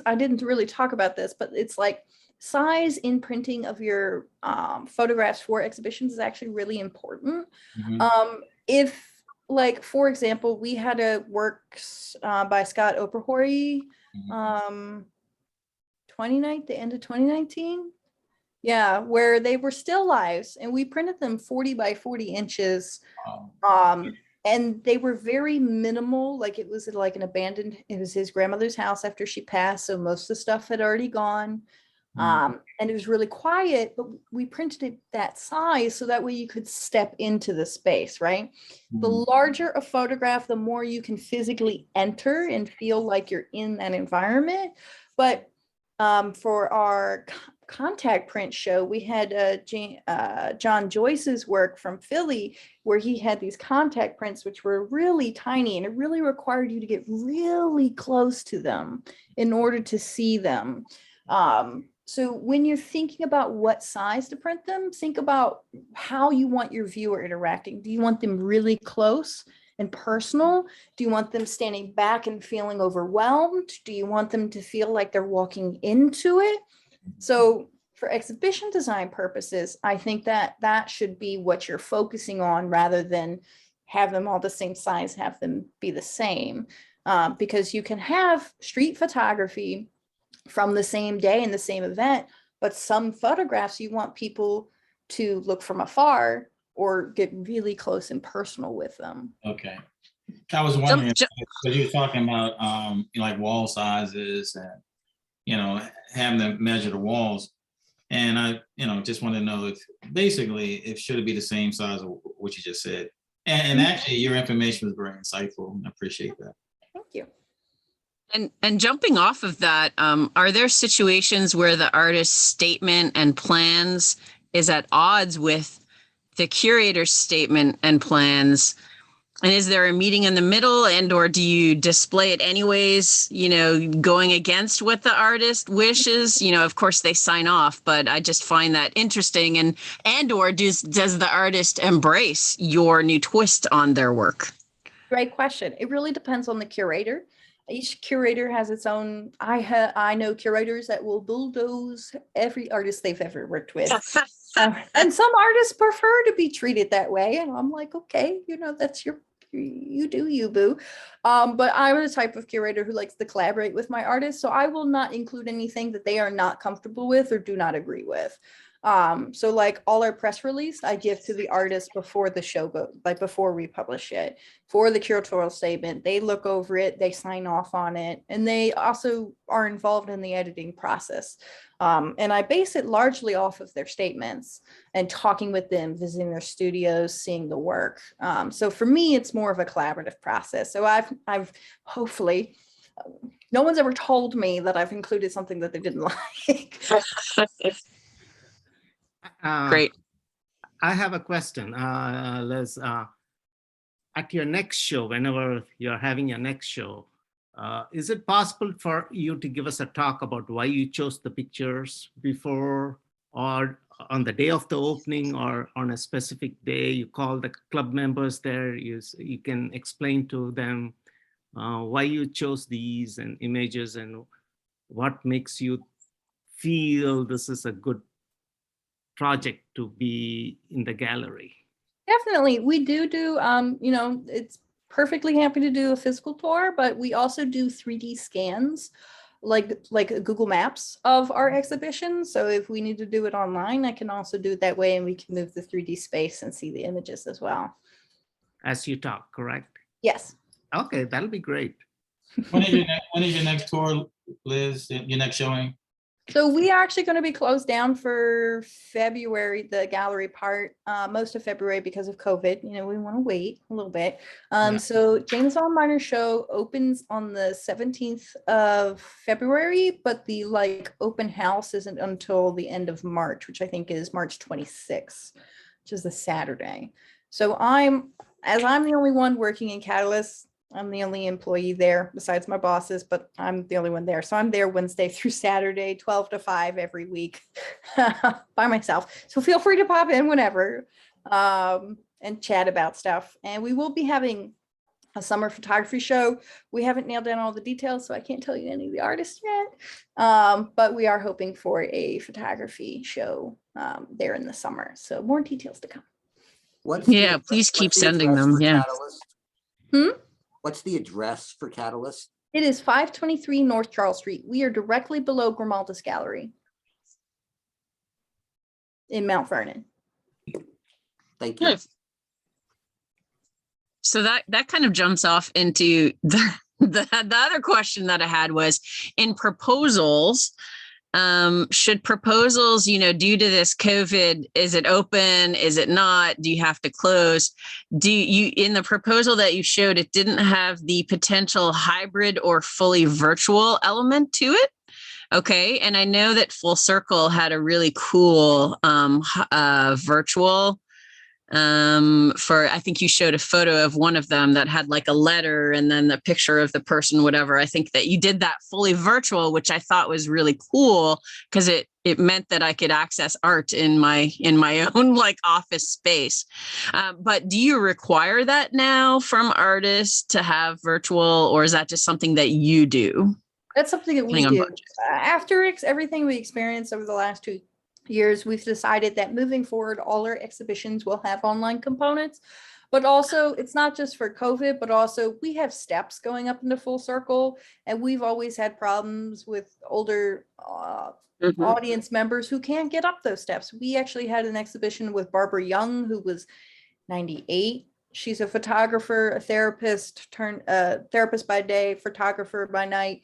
I didn't really talk about this, but it's like size in printing of your photographs for exhibitions is actually really important. Mm-hmm. If, like, for example, we had a works by Scott Operhory, Mm-hmm. the end of 2019. Yeah, where they were still lives, and we printed them 40 by 40 inches. And they were very minimal. Like it was like it was his grandmother's house after she passed. So most of the stuff had already gone. And it was really quiet, but we printed it that size so that way you could step into the space, right? The larger a photograph, the more you can physically enter and feel like you're in that environment. But for our contact print show, we had John Joyce's work from Philly, where he had these contact prints, which were really tiny, and it really required you to get really close to them in order to see them. So when you're thinking about what size to print them, think about how you want your viewer interacting. Do you want them really close and personal? Do you want them standing back and feeling overwhelmed? Do you want them to feel like they're walking into it? So for exhibition design purposes, I think that should be what you're focusing on, rather than have them all the same size, have them be the same. Because you can have street photography from the same day in the same event, but some photographs you want people to look from afar or get really close and personal with them. Okay. I was wondering, because you were talking about like wall sizes and having to measure the walls. And I, just want to know if basically if should it be the same size of what you just said. And actually your information was very insightful. I appreciate that. Thank you. And jumping off of that, are there situations where the artist's statement and plans is at odds with the curator's statement and plans? And is there a meeting in the middle, and or do you display it anyways, going against what the artist wishes? Of course they sign off, but I just find that interesting. And or does the artist embrace your new twist on their work? Great question. It really depends on the curator. Each curator has its own. I know curators that will bulldoze every artist they've ever worked with. And some artists prefer to be treated that way. And I'm like, okay, that's you do you, boo. But I'm the type of curator who likes to collaborate with my artists. So I will not include anything that they are not comfortable with or do not agree with. So like all our press release, I give to the artist before the show before we publish it. For the curatorial statement, they look over it, they sign off on it, and they also are involved in the editing process. And I base it largely off of their statements and talking with them, visiting their studios, seeing the work. So for me, it's more of a collaborative process. So I've hopefully, no one's ever told me that I've included something that they didn't like. Great. I have a question, Liz. At your next show, whenever you're having your next show, is it possible for you to give us a talk about why you chose the pictures before or on the day of the opening or on a specific day? You call the club members there, you can explain to them why you chose these and images and what makes you feel this is a good project to be in the gallery. Definitely. We do, it's perfectly happy to do a physical tour, but we also do 3D scans like Google Maps of our exhibition. So if we need to do it online, I can also do it that way, and we can move the 3D space and see the images as well. As you talk, correct? Yes. Okay, that'll be great. When is your next tour, Liz? Your next showing? So we are actually going to be closed down for February, the gallery part, most of February because of COVID. We want to wait a little bit. Yeah. So James Allen Minor show opens on the 17th of February, but the open house isn't until the end of March, which I think is March 26th, which is the Saturday. So I'm the only one working in Catalyst. I'm the only employee there besides my bosses, but I'm the only one there. So I'm there Wednesday through Saturday, 12 to 5 every week by myself. So feel free to pop in whenever and chat about stuff. And we will be having a summer photography show. We haven't nailed down all the details, so I can't tell you any of the artists yet. But we are hoping for a photography show there in the summer. So more details to come. Please keep sending them. Yeah. What's the address for Catalyst? It is 523 North Charles Street. We are directly below Grimaldis Gallery in Mount Vernon. Thank you. So that kind of jumps off into the other question that I had was in proposals. Should proposals, due to this COVID, is it open? Is it not? Do you have to close? In the proposal that you showed, it didn't have the potential hybrid or fully virtual element to it. Okay. And I know that Full Circle had a really cool virtual I think you showed a photo of one of them that had like a letter and then the picture of the person, whatever. I think that you did that fully virtual, which I thought was really cool because it meant that I could access art in my own office space. But do you require that now from artists to have virtual, or is that just something that you do? That's something that we do. After everything we experienced over the last 2 years, we've decided that moving forward, all our exhibitions will have online components. But also, it's not just for COVID, but also we have steps going up into Full Circle, and we've always had problems with older audience members who can't get up those steps. We actually had an exhibition with Barbara Young, who was 98. She's a photographer, a therapist by day, photographer by night.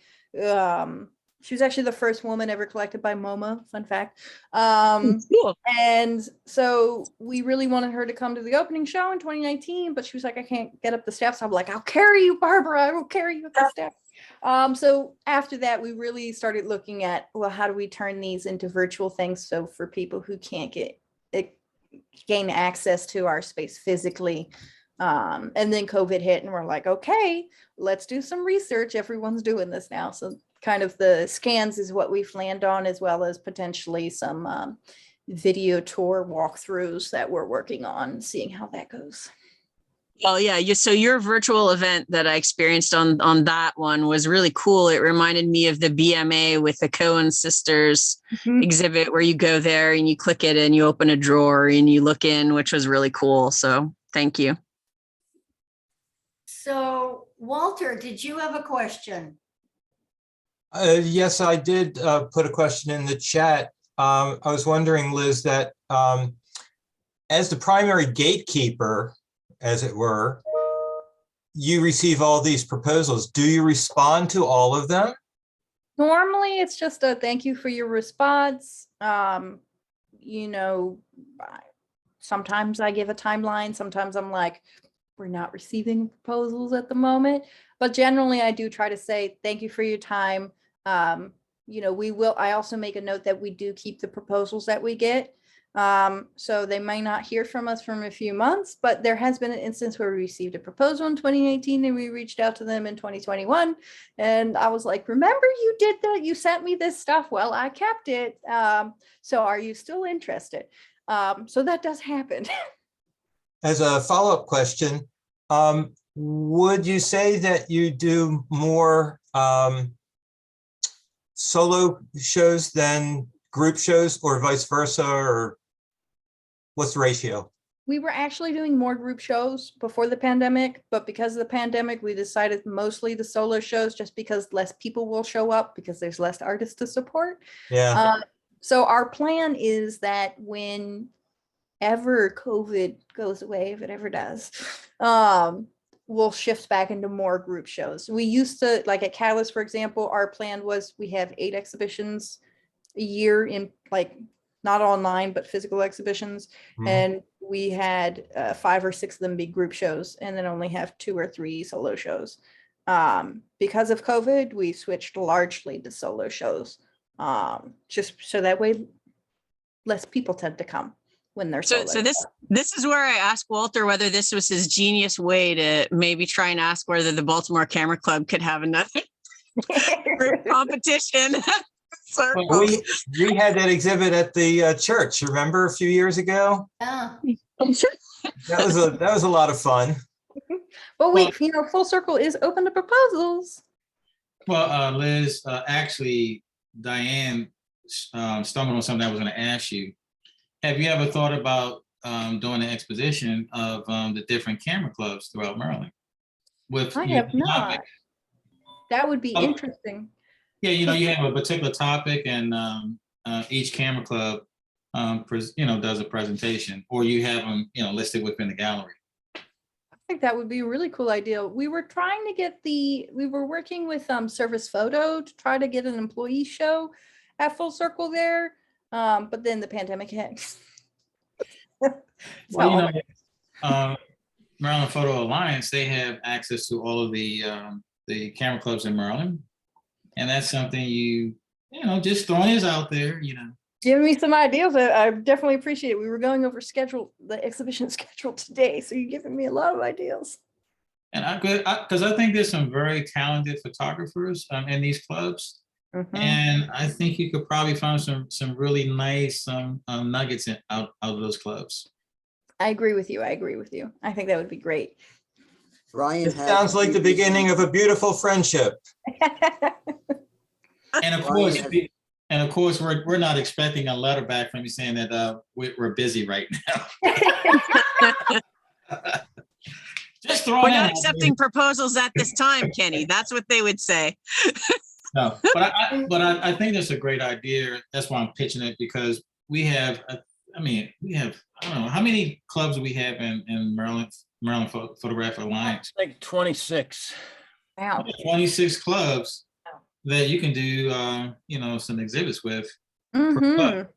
She was actually the first woman ever collected by MoMA, fun fact. Cool. And so we really wanted her to come to the opening show in 2019, but she was like, I can't get up the steps. I'm like, I'll carry you, Barbara. I will carry you up the steps. So after that, we really started looking at, well, how do we turn these into virtual things? So for people who can't gain access to our space physically. And then COVID hit and we're like, okay, let's do some research. Everyone's doing this now. So kind of the scans is what we've landed on, as well as potentially some video tour walkthroughs that we're working on, seeing how that goes. Well, yeah. So your virtual event that I experienced on that one was really cool. It reminded me of the BMA with the Coen sisters exhibit, where you go there and you click it and you open a drawer and you look in, which was really cool. So thank you. So Walter, did you have a question? Yes, I did put a question in the chat. I was wondering, Liz, that as the primary gatekeeper, as it were, you receive all these proposals. Do you respond to all of them? Normally, it's just a thank you for your response. You know, sometimes I give a timeline. Sometimes I'm like, we're not receiving proposals at the moment. But generally, I do try to say thank you for your time. You know, we will. I also make a note that we do keep the proposals that we get. So they may not hear from us from a few months, but there has been an instance where we received a proposal in 2018 and we reached out to them in 2021. And I was like, remember you did that? You sent me this stuff. Well, I kept it. So are you still interested? So that does happen. As a follow-up question, would you say that you do more solo shows than group shows, or vice versa, or what's the ratio? We were actually doing more group shows before the pandemic, but because of the pandemic, we decided mostly the solo shows, just because less people will show up because there's less artists to support. Yeah. So our plan is that whenever COVID goes away, if it ever does, we'll shift back into more group shows. We used to, like at Catalyst, for example, our plan was we have 8 exhibitions a year in, like, not online, but physical exhibitions. And we had 5 or 6 of them be group shows, and then only have 2 or 3 solo shows. Because of COVID, we switched largely to solo shows, just so that way less people tend to come when they're solo. So this is where I asked Walter whether this was his genius way to maybe try and ask whether the Baltimore Camera Club could have another group competition. Well, we had that exhibit at the church, remember, a few years ago? Yeah. That was a lot of fun. But you know, Full Circle is open to proposals. Well, Liz, actually, Diane stumbled on something I was going to ask you. Have you ever thought about doing an exposition of the different camera clubs throughout Maryland? I have not. That would be interesting. Yeah, you know, you have a particular topic, and each camera club, does a presentation, or you have them, listed within the gallery. I think that would be a really cool idea. We were trying to get we were working with Service Photo to try to get an employee show at Full Circle there, but then the pandemic hit. Well, Maryland Photo Alliance, they have access to all of the camera clubs in Maryland. And that's something just throwing this out there, Giving me some ideas. I definitely appreciate it. We were going over the exhibition schedule today, so you're giving me a lot of ideas. And because I think there's some very talented photographers in these clubs. And I think you could probably find some really nice nuggets out of those clubs. I agree with you. I think that would be great. Ryan, It sounds like the beginning of a beautiful friendship. And of course, we're not expecting a letter back from you saying that we're busy right now. Just throwing. We're not accepting proposals at this time, Kenny. That's what they would say. No, but I think that's a great idea. That's why I'm pitching it, because we have, I don't know, how many clubs do we have in Maryland Photographic Alliance? Like 26. Wow. 26 clubs. that you can do, some exhibits with, for Mhm. club,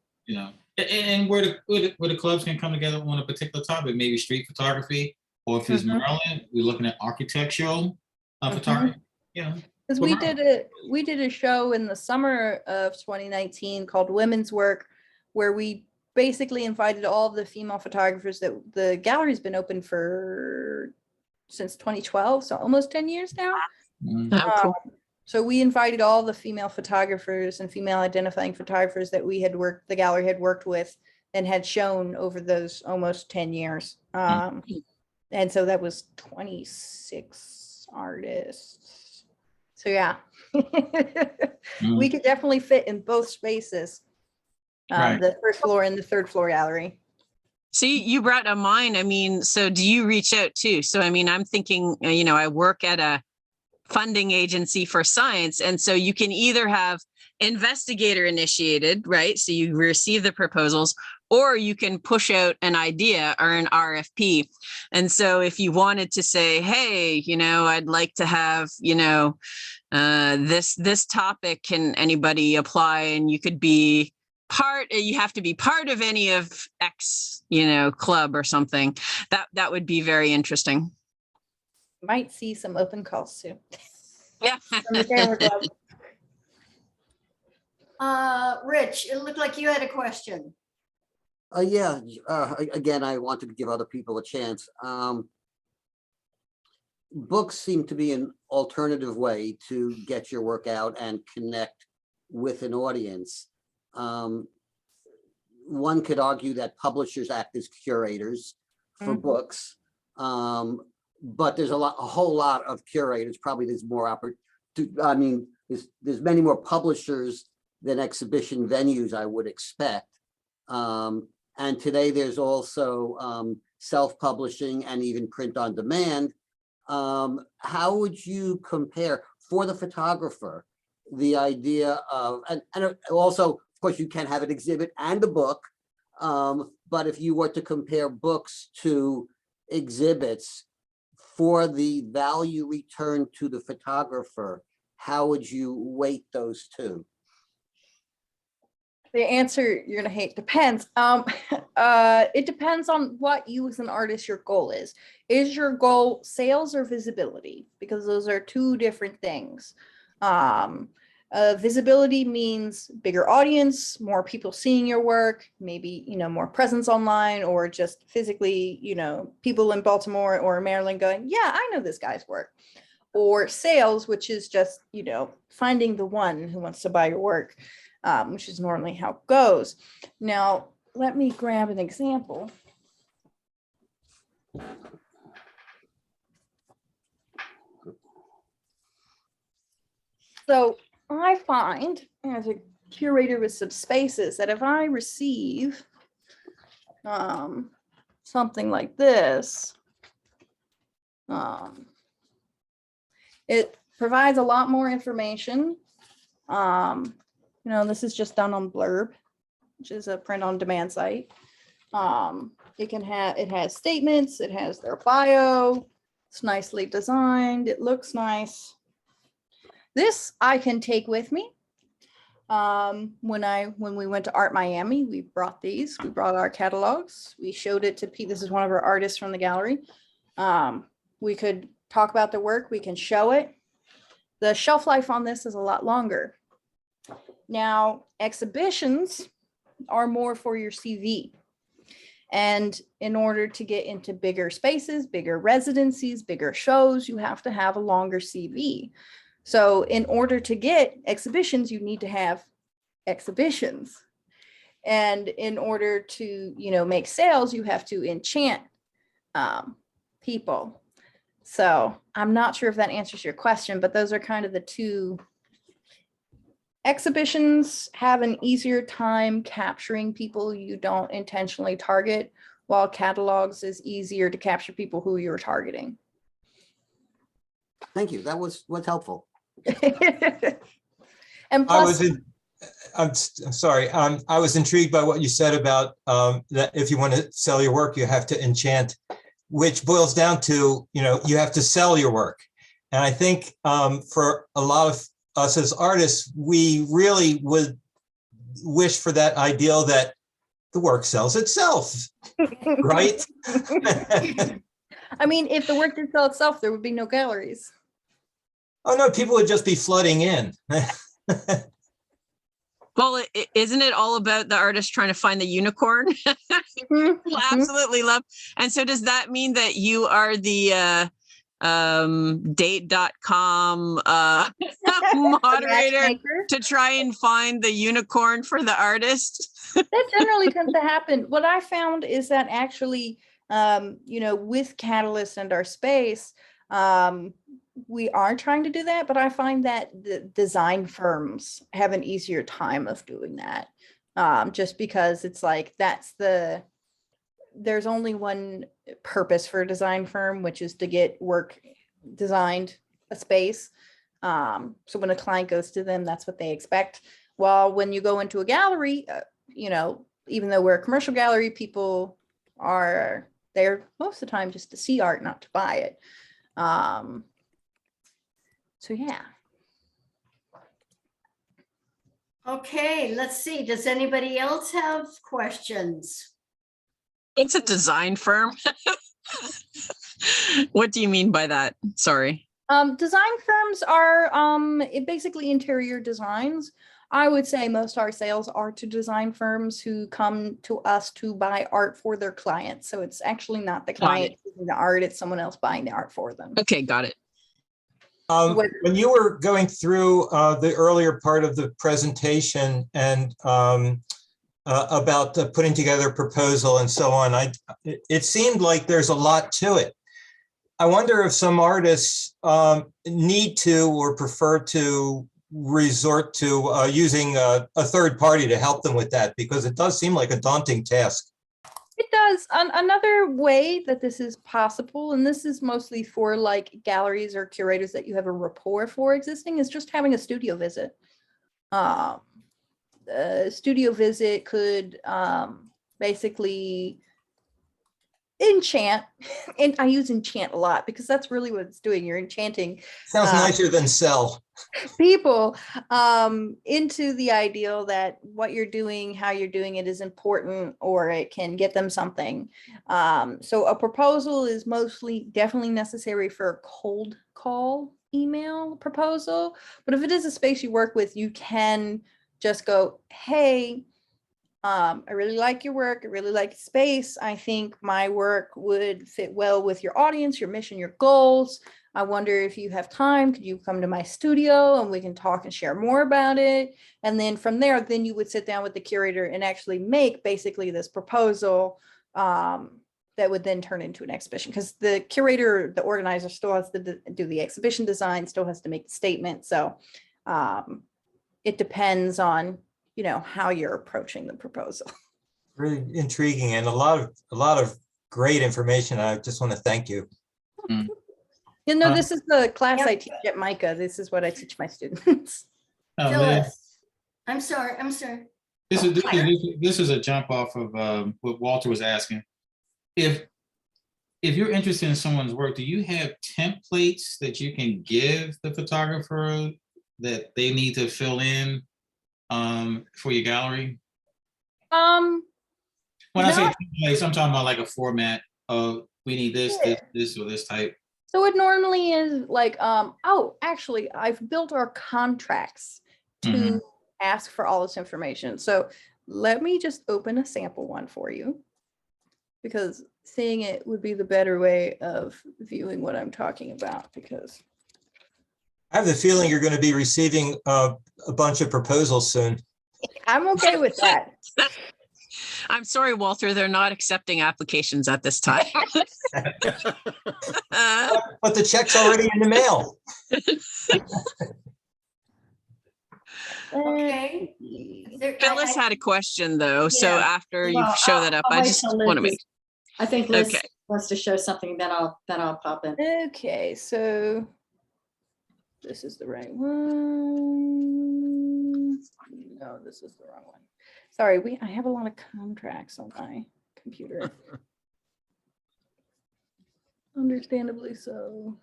and where the clubs can come together on a particular topic, maybe street photography, or if it's Mhm. Maryland, we're looking at architectural photography. Because we did a show in the summer of 2019 called Women's Work, where we basically invited all of the female photographers that the gallery's been open for since 2012, so almost 10 years now. Mhm. Oh, cool. So we invited all the female photographers and female identifying photographers that the gallery had worked with and had shown over those almost 10 years. And so that was 26 artists. So yeah, we could definitely fit in both spaces, Right. the first floor and the third floor gallery. See, you brought to mind, I mean, so do you reach out too? So, I mean, I'm thinking, I work at a funding agency for science. And so you can either have investigator initiated, right? So you receive the proposals, or you can push out an idea or an RFP. And so if you wanted to say, hey, I'd like to have, this topic, can anybody apply? And you could be you have to be part of any of X, club or something. That would be very interesting. Might see some open calls soon. Yeah. From the camera club. Rich, it looked like you had a question. Yeah, again, I wanted to give other people a chance. Books seem to be an alternative way to get your work out and connect with an audience. One could argue that publishers act as curators for books. But there's a whole lot of curators. Probably there's more there's many more publishers than exhibition venues, I would expect. And today there's also self-publishing and even print on demand. How would you compare for the photographer the idea of, and also, of course, you can have an exhibit and a book, but if you were to compare books to exhibits, for the value return to the photographer, how would you weight those two? The answer you're gonna hate depends. It depends on what you as an artist, your goal is. Is your goal sales or visibility? Because those are two different things. Visibility means bigger audience, more people seeing your work, maybe, more presence online, or just physically, people in Baltimore or Maryland going, yeah, I know this guy's work. Or sales, which is just, finding the one who wants to buy your work, which is normally how it goes. Now, let me grab an example. So I find, as a curator with some spaces, that if I receive something like this, it provides a lot more information. This is just done on Blurb, which is a print on demand site. It has statements, it has their bio, it's nicely designed, it looks nice. This I can take with me. When we went to Art Miami, we brought our catalogs. We showed it to Pete. This is one of our artists from the gallery. We could talk about the work, we can show it. The shelf life on this is a lot longer. Now, exhibitions are more for your CV. And in order to get into bigger spaces, bigger residencies, bigger shows, you have to have a longer CV. So in order to get exhibitions, you need to have exhibitions. And in order to, make sales, you have to enchant people. So I'm not sure if that answers your question, but those are kind of the two. Exhibitions have an easier time capturing people you don't intentionally target, while catalogs is easier to capture people who you're targeting. Thank you. That was helpful. And plus, I'm sorry. I was intrigued by what you said about that if you want to sell your work, you have to enchant, which boils down to, you have to sell your work. And I think for a lot of us as artists, we really would wish for that ideal that the work sells itself, right? I mean, if the work did sell itself, there would be no galleries. Oh, no, people would just be flooding in. Well, isn't it all about the artist trying to find the unicorn? Mhm. Absolutely love. And so does that mean that you are the date.com moderator Matchmaker. to try and find the unicorn for the artist? That generally tends to happen. What I found is that actually, with Catalyst and our space, we are trying to do that, but I find that the design firms have an easier time of doing that. Just because it's like, there's only one purpose for a design firm, which is to get work designed, a space. So when a client goes to them, that's what they expect. Well, when you go into a gallery, even though we're a commercial gallery, people are there most of the time just to see art, not to buy it. So yeah. Okay, let's see. Does anybody else have questions? It's a design firm. What do you mean by that? Sorry. Design firms are basically interior designs. I would say most of our sales are to design firms who come to us to buy art for their clients. So it's actually not the client using the art, it's someone else buying the art for them. Okay, got it. When you were going through the earlier part of the presentation and about putting together a proposal and so on, it seemed like there's a lot to it. I wonder if some artists need to or prefer to resort to using a third party to help them with that, because it does seem like a daunting task. It does. Another way that this is possible, and this is mostly for like galleries or curators that you have a rapport for existing, is just having a studio visit. A studio visit could basically enchant, and I use enchant a lot because that's really what it's doing. You're enchanting Sounds nicer than sell. people into the ideal that what you're doing, how you're doing it is important, or it can get them something. So a proposal is definitely necessary for a cold call email proposal. But if it is a space you work with, you can just go, hey, I really like your work. I really like space. I think my work would fit well with your audience, your mission, your goals. I wonder if you have time, could you come to my studio and we can talk and share more about it? And then from there, then you would sit down with the curator and actually make basically this proposal that would then turn into an exhibition, because the curator, the organizer, still has to do the exhibition design, still has to make the statement. So it depends on how you're approaching the proposal. Really intriguing and a lot of great information. I just want to thank you. This is the class Yep. I teach at Micah. This is what I teach my students. Liz, Phyllis. I'm sorry. this is a jump off of what Walter was asking. If you're interested in someone's work, do you have templates that you can give the photographer that they need to fill in for your gallery? When I say templates, I'm talking about like a format of we need this, this, or this type. So it normally is like, actually, I've built our contracts to ask for all this information. So let me just open a sample one for you, because seeing it would be the better way of viewing what I'm talking about, because I have the feeling you're going to be receiving a bunch of proposals soon. I'm okay with that. I'm sorry, Walter, they're not accepting applications at this time. But the check's already in the mail. Okay. Phyllis had a question though, so Yeah. after you Well, show that up, I'll I wait just till Liz want to make. I think Liz Okay. wants to show something, then I'll pop in. Okay, so this is the right one. No, this is the wrong one. Sorry, I have a lot of contracts on my computer. Understandably so.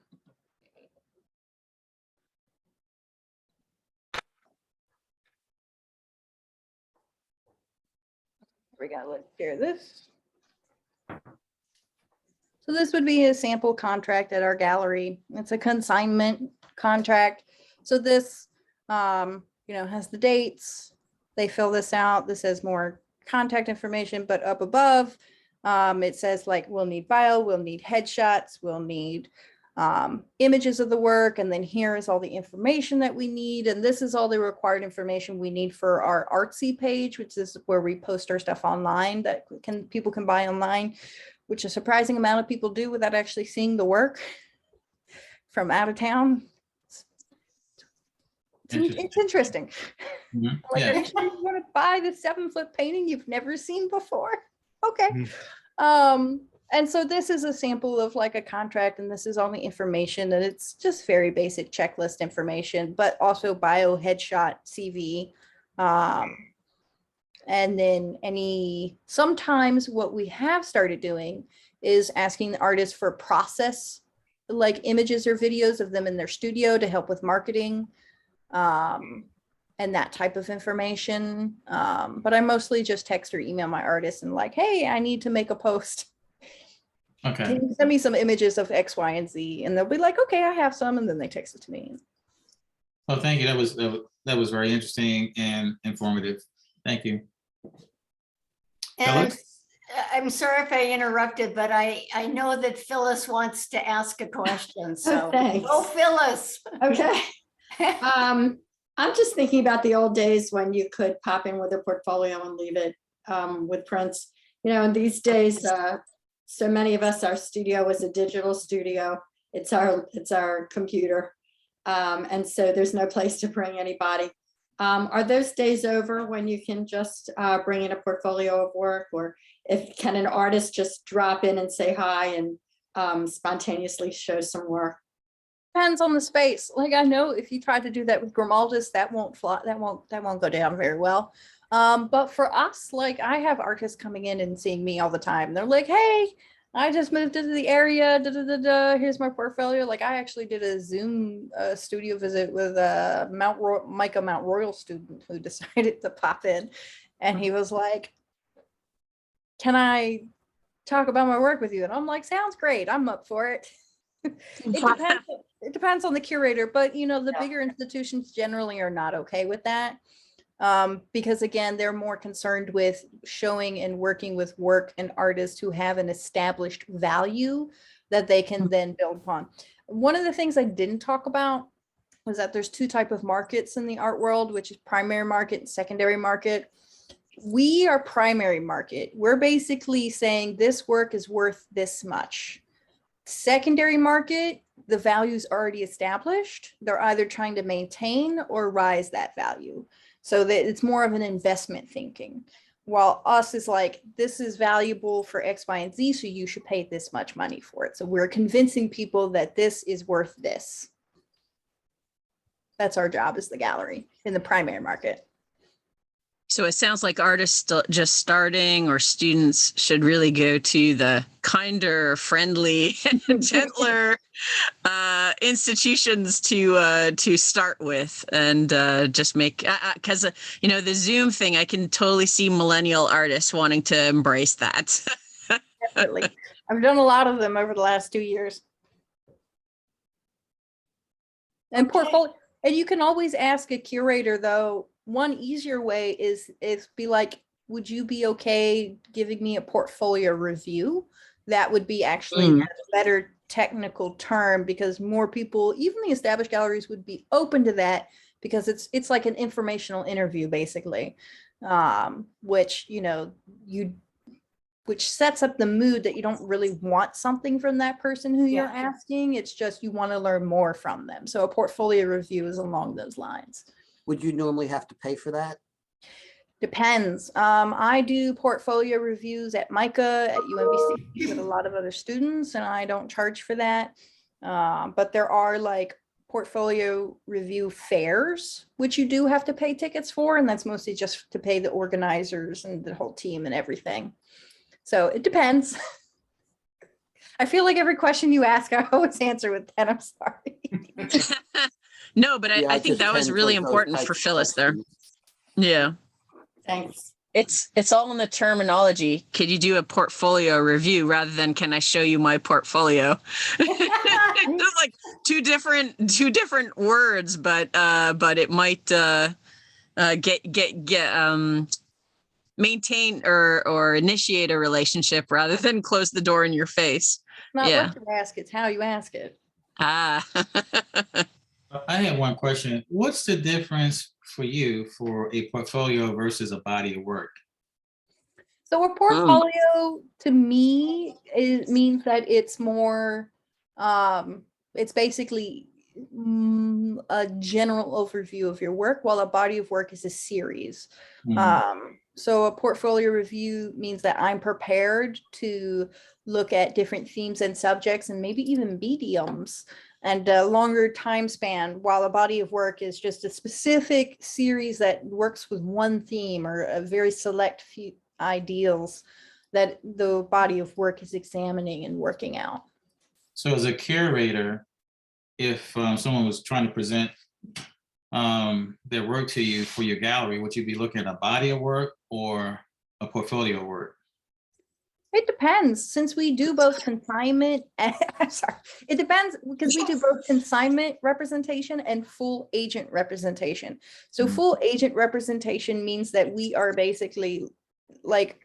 we go, let's share this. So this would be a sample contract at our gallery. It's a consignment contract. So this, has the dates. They fill this out. This has more contact information, but up above, it says like, we'll need bio, we'll need headshots, we'll need images of the work. And then here is all the information that we need. And this is all the required information we need for our artsy page, which is where we post our stuff online that people can buy online, which a surprising amount of people do without actually seeing the work from out of town. It's interesting. Mhm. Like, Yeah. are you sure you want to buy the 7-foot painting you've never seen before? Okay. And so this is a sample of like a contract, and this is all the information, and it's just very basic checklist information, but also bio, headshot, CV. And then sometimes what we have started doing is asking the artists for process, like images or videos of them in their studio to help with marketing, and that type of information. But I mostly just text or email my artists and like, hey, I need to make a post. Okay. Can you send me some images of X, Y, and Z? And they'll be like, okay, I have some. And then they text it to me. Well, thank you. That was very interesting and informative. Thank you. And Phyllis? I'm sorry if I interrupted, but I know that Phyllis wants to ask a question, so. thanks. Oh, Phyllis. Okay. I'm just thinking about the old days when you could pop in with a portfolio and leave it with prints. And these days, so many of us, our studio is a digital studio. It's our computer. And so there's no place to bring anybody. Are those days over when you can just bring in a portfolio of work, or can an artist just drop in and say hi and spontaneously show some work? Depends on the space. Like, I know if you try to do that with Grimaldus, that won't fly. That won't go down very well. But for us, like, I have artists coming in and seeing me all the time. They're like, hey, I just moved into the area. Here's my portfolio. Like, I actually did a Zoom studio visit with a Mount Royal student who decided to pop in. And he was like, can I talk about my work with you? And I'm like, sounds great. I'm up for it. It depends on the curator, but the bigger institutions generally are not okay with that. Because again, they're more concerned with showing and working with work and artists who have an established value that they can then build upon. One of the things I didn't talk about was that there's two types of markets in the art world, which is primary market and secondary market. We are primary market. We're basically saying this work is worth this much. Secondary market, the value's already established. They're either trying to maintain or rise that value. So that it's more of an investment thinking. While us is like, this is valuable for X, Y, and Z, so you should pay this much money for it. So we're convincing people that this is worth this. That's our job as the gallery in the primary market. So it sounds like artists just starting or students should really go to the kinder, friendly, and gentler institutions to start with, and just make, because the Zoom thing, I can totally see millennial artists wanting to embrace that. Definitely. I've done a lot of them over the last 2 years. And portfolio, and you can always ask a curator though. One easier way is be like, would you be okay giving me a portfolio review? That would be actually a better technical term, because more people, even the established galleries, would be open to that, because it's like an informational interview basically, which which sets up the mood that you don't really want something from that person who you're asking. It's just you want to learn more from them. So a portfolio review is along those lines. Would you normally have to pay for that? Depends. I do portfolio reviews at MICA, at UMBC with a lot of other students, and I don't charge for that. But there are like portfolio review fairs, which you do have to pay tickets for, and that's mostly just to pay the organizers and the whole team and everything. So it depends. I feel like every question you ask, I always answer with that. I'm sorry. No, but Yeah, I it think just that was depends really on those important types for of Phyllis there. questions. Yeah. Thanks. It's all in the terminology. Could you do a portfolio review rather than can I show you my portfolio? It's like two different words, but it might maintain or initiate a relationship rather than close the door in your face. Not Yeah. what you ask, it's how you ask it. Ah. I have one question. What's the difference for you for a portfolio versus a body of work? So a portfolio to me means that it's more, it's basically a general overview of your work, while a body of work is a series. So a portfolio review means that I'm prepared to look at different themes and subjects and maybe even mediums and a longer time span, while a body of work is just a specific series that works with one theme or a very select few ideals that the body of work is examining and working out. So as a curator, if someone was trying to present their work to you for your gallery, would you be looking at a body of work or a portfolio of work? It depends, since we do both consignment and I'm sorry, it depends because we do both consignment representation and full agent representation. So full agent representation means that we are basically like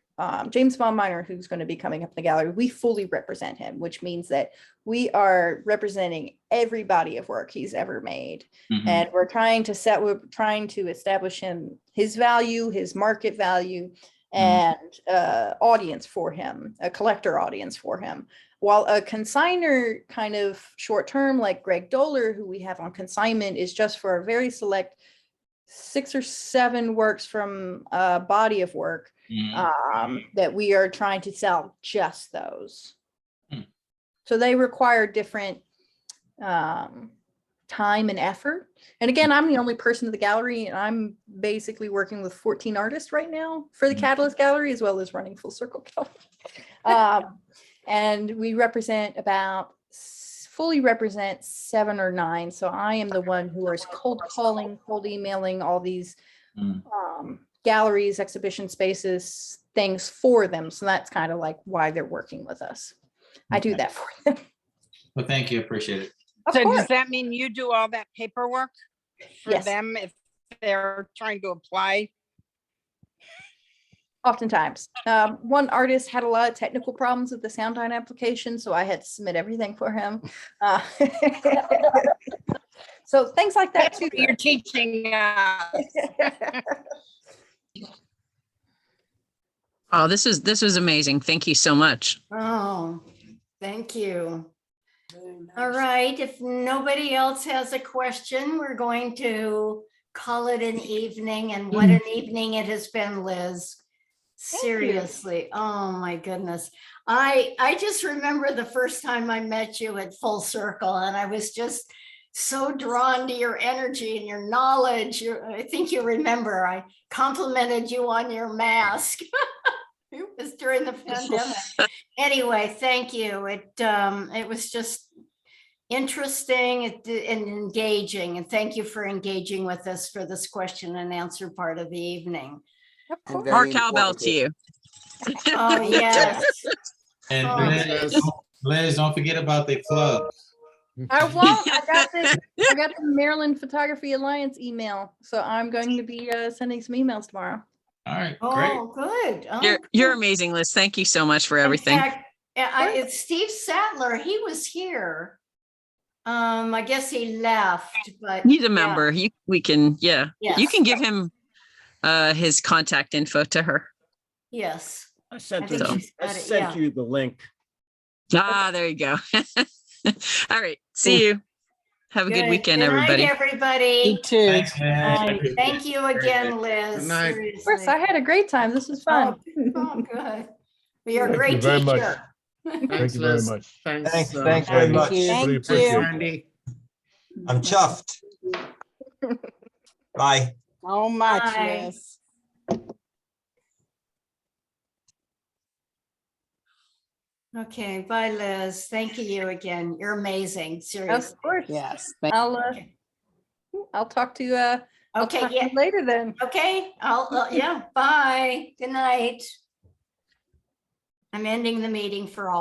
James Von Miner, who's going to be coming up in the gallery, we fully represent him, which means that we are representing every body of work he's ever made. And we're trying to establish his value, his market value, and audience for him, a collector audience for him. While a consigner kind of short term, like Greg Doller, who we have on consignment, is just for a very select 6 or 7 works from a body of work that we are trying to sell just those. So they require different time and effort. And again, I'm the only person in the gallery, and I'm basically working with 14 artists right now for the Catalyst Gallery, as well as running Full Circle Gallery. And we fully represent 7 or 9. So I am the one who is cold calling, cold emailing all these galleries, exhibition spaces, things for them. So that's kind of like why they're working with us. I do that for them. Well, thank you. Appreciate it. Of So course. does that mean you do all that paperwork for Yes. them if they're trying to apply? Oftentimes. One artist had a lot of technical problems with the Soundine application, so I had to submit everything for him. So things like that too. You're teaching us. Oh, this was amazing. Thank you so much. Oh, thank you. All right, if nobody else has a question, we're going to call it an evening, and what an evening it has been, Liz. Seriously, oh my goodness. I just remember the first time I met you at Full Circle, and I was just so drawn to your energy and your knowledge. I think you remember I complimented you on your mask. It was during the pandemic. Anyway, thank you. It was just interesting and engaging, and thank you for engaging with us for this question and answer part of the evening. And More very cowbell to informative. you. Oh, yes. And Oh, Liz, don't forget about the club. I won't. I got the Maryland Photography Alliance email, so I'm going to be sending some emails tomorrow. All right, great. Oh, good. Oh, You're good. amazing, Liz. Thank you so much for In everything. fact, it's Steve Sattler. He was here. I guess he left, but He's a yeah. member. We can, yeah. You Yes. can give him his contact info to her. Yes. I sent think her- she's I got it, sent yeah. you the link. Ah, there you go. All right. See you. Have a good weekend, Good night, everybody. everybody. You too. Thanks, man. Thank you again, Liz. Good night. Of Seriously. course, I had a great time. This was fun. Oh, good. Well, you're a Thank great you very much. teacher. Thanks, you very Liz. much. Thanks. Thanks very Andy. much. Really Thank appreciate you. it. Andy. I'm chuffed. Bye. So much, Bye. Liz. Okay, bye, Liz. Thank you again. You're amazing. Seriously. Of course. Yes. I'll talk to I'll Okay, talk to you yeah, later then. okay, yeah, bye, good night. I'm ending the meeting for all.